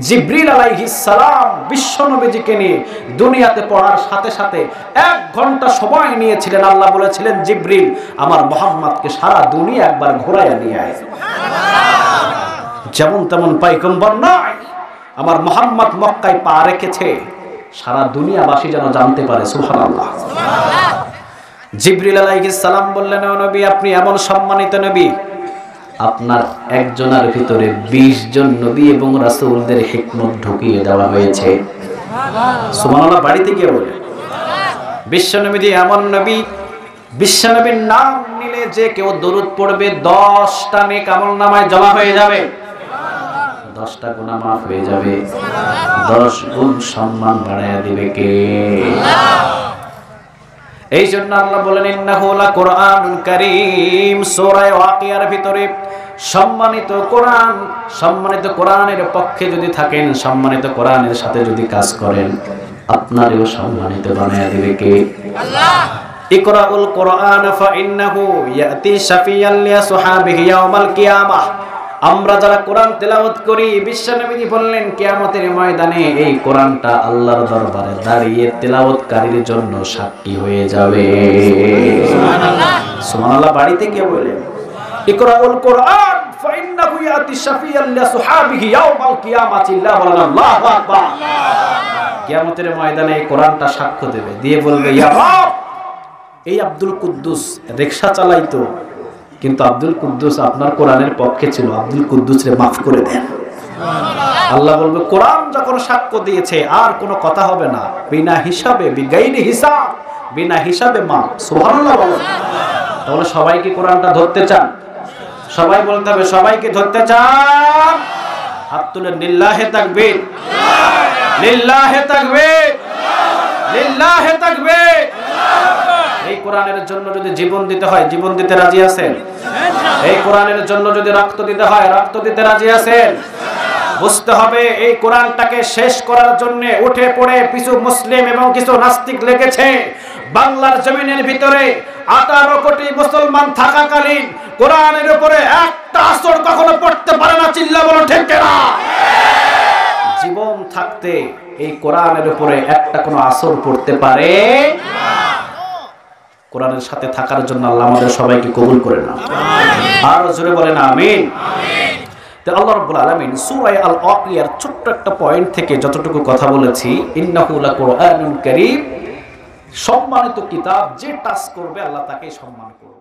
জিবরিল আলাইহিস সালাম বিশ্বনবীজিকে নিয়ে দুনিয়াতে পড়ার সাথে সাথে 1 ঘন্টা সময় নিয়েছিলেন। আল্লাহ বলেছিলেন, জিবরিল আমার মুহাম্মদকে সারা দুনিয়া একবার ঘোরায়া নিয়ে আয়। যেমন তেমন পয়গম্বর নয়, আমার মুহাম্মদ মক্কায় পা রেখেছে, সারা দুনিয়াবাসী যেন জানতে পারে। সুবহানাল্লাহ। জিবরিল আলাইহিস সালাম বললেন, ও নবী, আপনি এমন সম্মানিত নবী, আপনার একজনের ভিতরে 20 জন নবী এবং রাসূলদের হিকমত ঢুকিয়ে দেওয়া হয়েছে। সুবহানাল্লাহ। বাড়িতে গিয়ে বলে, বিশ্বনবী যে এমন নবী, বিশ্বনবীর নাম নিলে যে কেউ দরুদ পড়বে 10টা নেক আমলনামায় জমা হয়ে যাবে, 10টা গুনাহ মাফ হয়ে যাবে, 10 গুণ সম্মান বাড়ায়া দিবে কে? এই জন্য আল্লাহ বলেন, ইন্নাহু লাকুরআনুন কারীম। সূরা ওয়াকিয়ার ভিতরে সম্মানিত কোরআন, সম্মানিত কোরআনের পক্ষে যদি থাকেন, সম্মানিত কোরআনের সাথে যদি কাজ করেন, আপনারও সম্মানিত বানায়া দিবে কে? আল্লাহ। ইকরাউল কোরআন ফাইন্নাহু ইয়াতি শাফিয়াল লিআসহাবিহি ইয়াউমাল কিয়ামাহ। আমরা যারা কোরআন তেলাওয়াত করি, বিশ্বনবী বললেন, কিয়ামতের ময়দানে এই কোরআনটা আল্লাহর দরবারে দাঁড়িয়ে তেলাওয়াতকারীর জন্য সাক্ষী হয়ে যাবে। সুবহানাল্লাহ। সুবহানাল্লাহ। বাড়িতে কে বলে, ইকরাউল কোরআন ফাইন্নাহু ইয়াতি শাফিয়াল লিআসহাবিহি ইয়াউমাল কিয়ামাতি। আল্লাহু আকবার। কিয়ামতের ময়দানে এই কোরআনটা সাক্ষ্য দেবে, দিয়ে বলবে, ইয়া রব, এই আব্দুল কুদ্দুস রিকশা চালাইতো, কিন্তু আব্দুল কুদ্দুস আপনার কোরআনের পক্ষে ছিল, আব্দুল কুদ্দুসরে মাফ করে দেন। আল্লাহ বলবে, কোরআন যখন সাক্ষ্য দিয়েছে আর কোনো কথা হবে না, বিনা হিসাবে, বিগাইরি হিসাব, বিনা হিসাবে মাফ। সুবহানাল্লাহ। বলেন, তাহলে সবাই কি কোরআনটা ধরতে চান? সবাই বলতে হবে, সবাইকে ধরতে চান? হাত তুলে লিল্লাহে তাকবীর, লিল্লাহে তাকবীর, লিল্লাহে তাকবীর। এই কোরআনের জন্য যদি জীবন দিতে হয়, জীবন দিতে রাজি আছেন? এই কোরআনের জন্য যদি রক্ত দিতে হয়, রক্ত দিতে রাজি আছেন? বুঝতে হবে, এই কোরআনটাকে শেষ করার জন্য উঠে পড়ে কিছু মুসলিম এবং কিছু নাস্তিক লেগেছে। বাংলার জমিনের ভিতরে 18 কোটি মুসলমান থাকাকালীন কোরআনের উপরে একটা আসর কখনো পড়তে পারে না। চিল্লা বলো ঠিক কিনা? জীবন থাকতে এই কোরআনের উপরে একটা কোনো আসর পড়তে পারে না। কোরআনের সাথে থাকার জন্য আল্লাহ আমাদের সবাইকে কবুল করে নাও। আর জোরে বলেন আমিন। তো আল্লাহ রাব্বুল আলামিন সূরা আল ওয়াকিয়ার ছোট্ট একটা পয়েন্ট থেকে যতটুকু কথা বলেছি, ইন্নাহু লাকুরআনুন কারীম, সম্মানিত কিতাব, যে টাচ করবে আল্লাহ তাকে সম্মান করবে।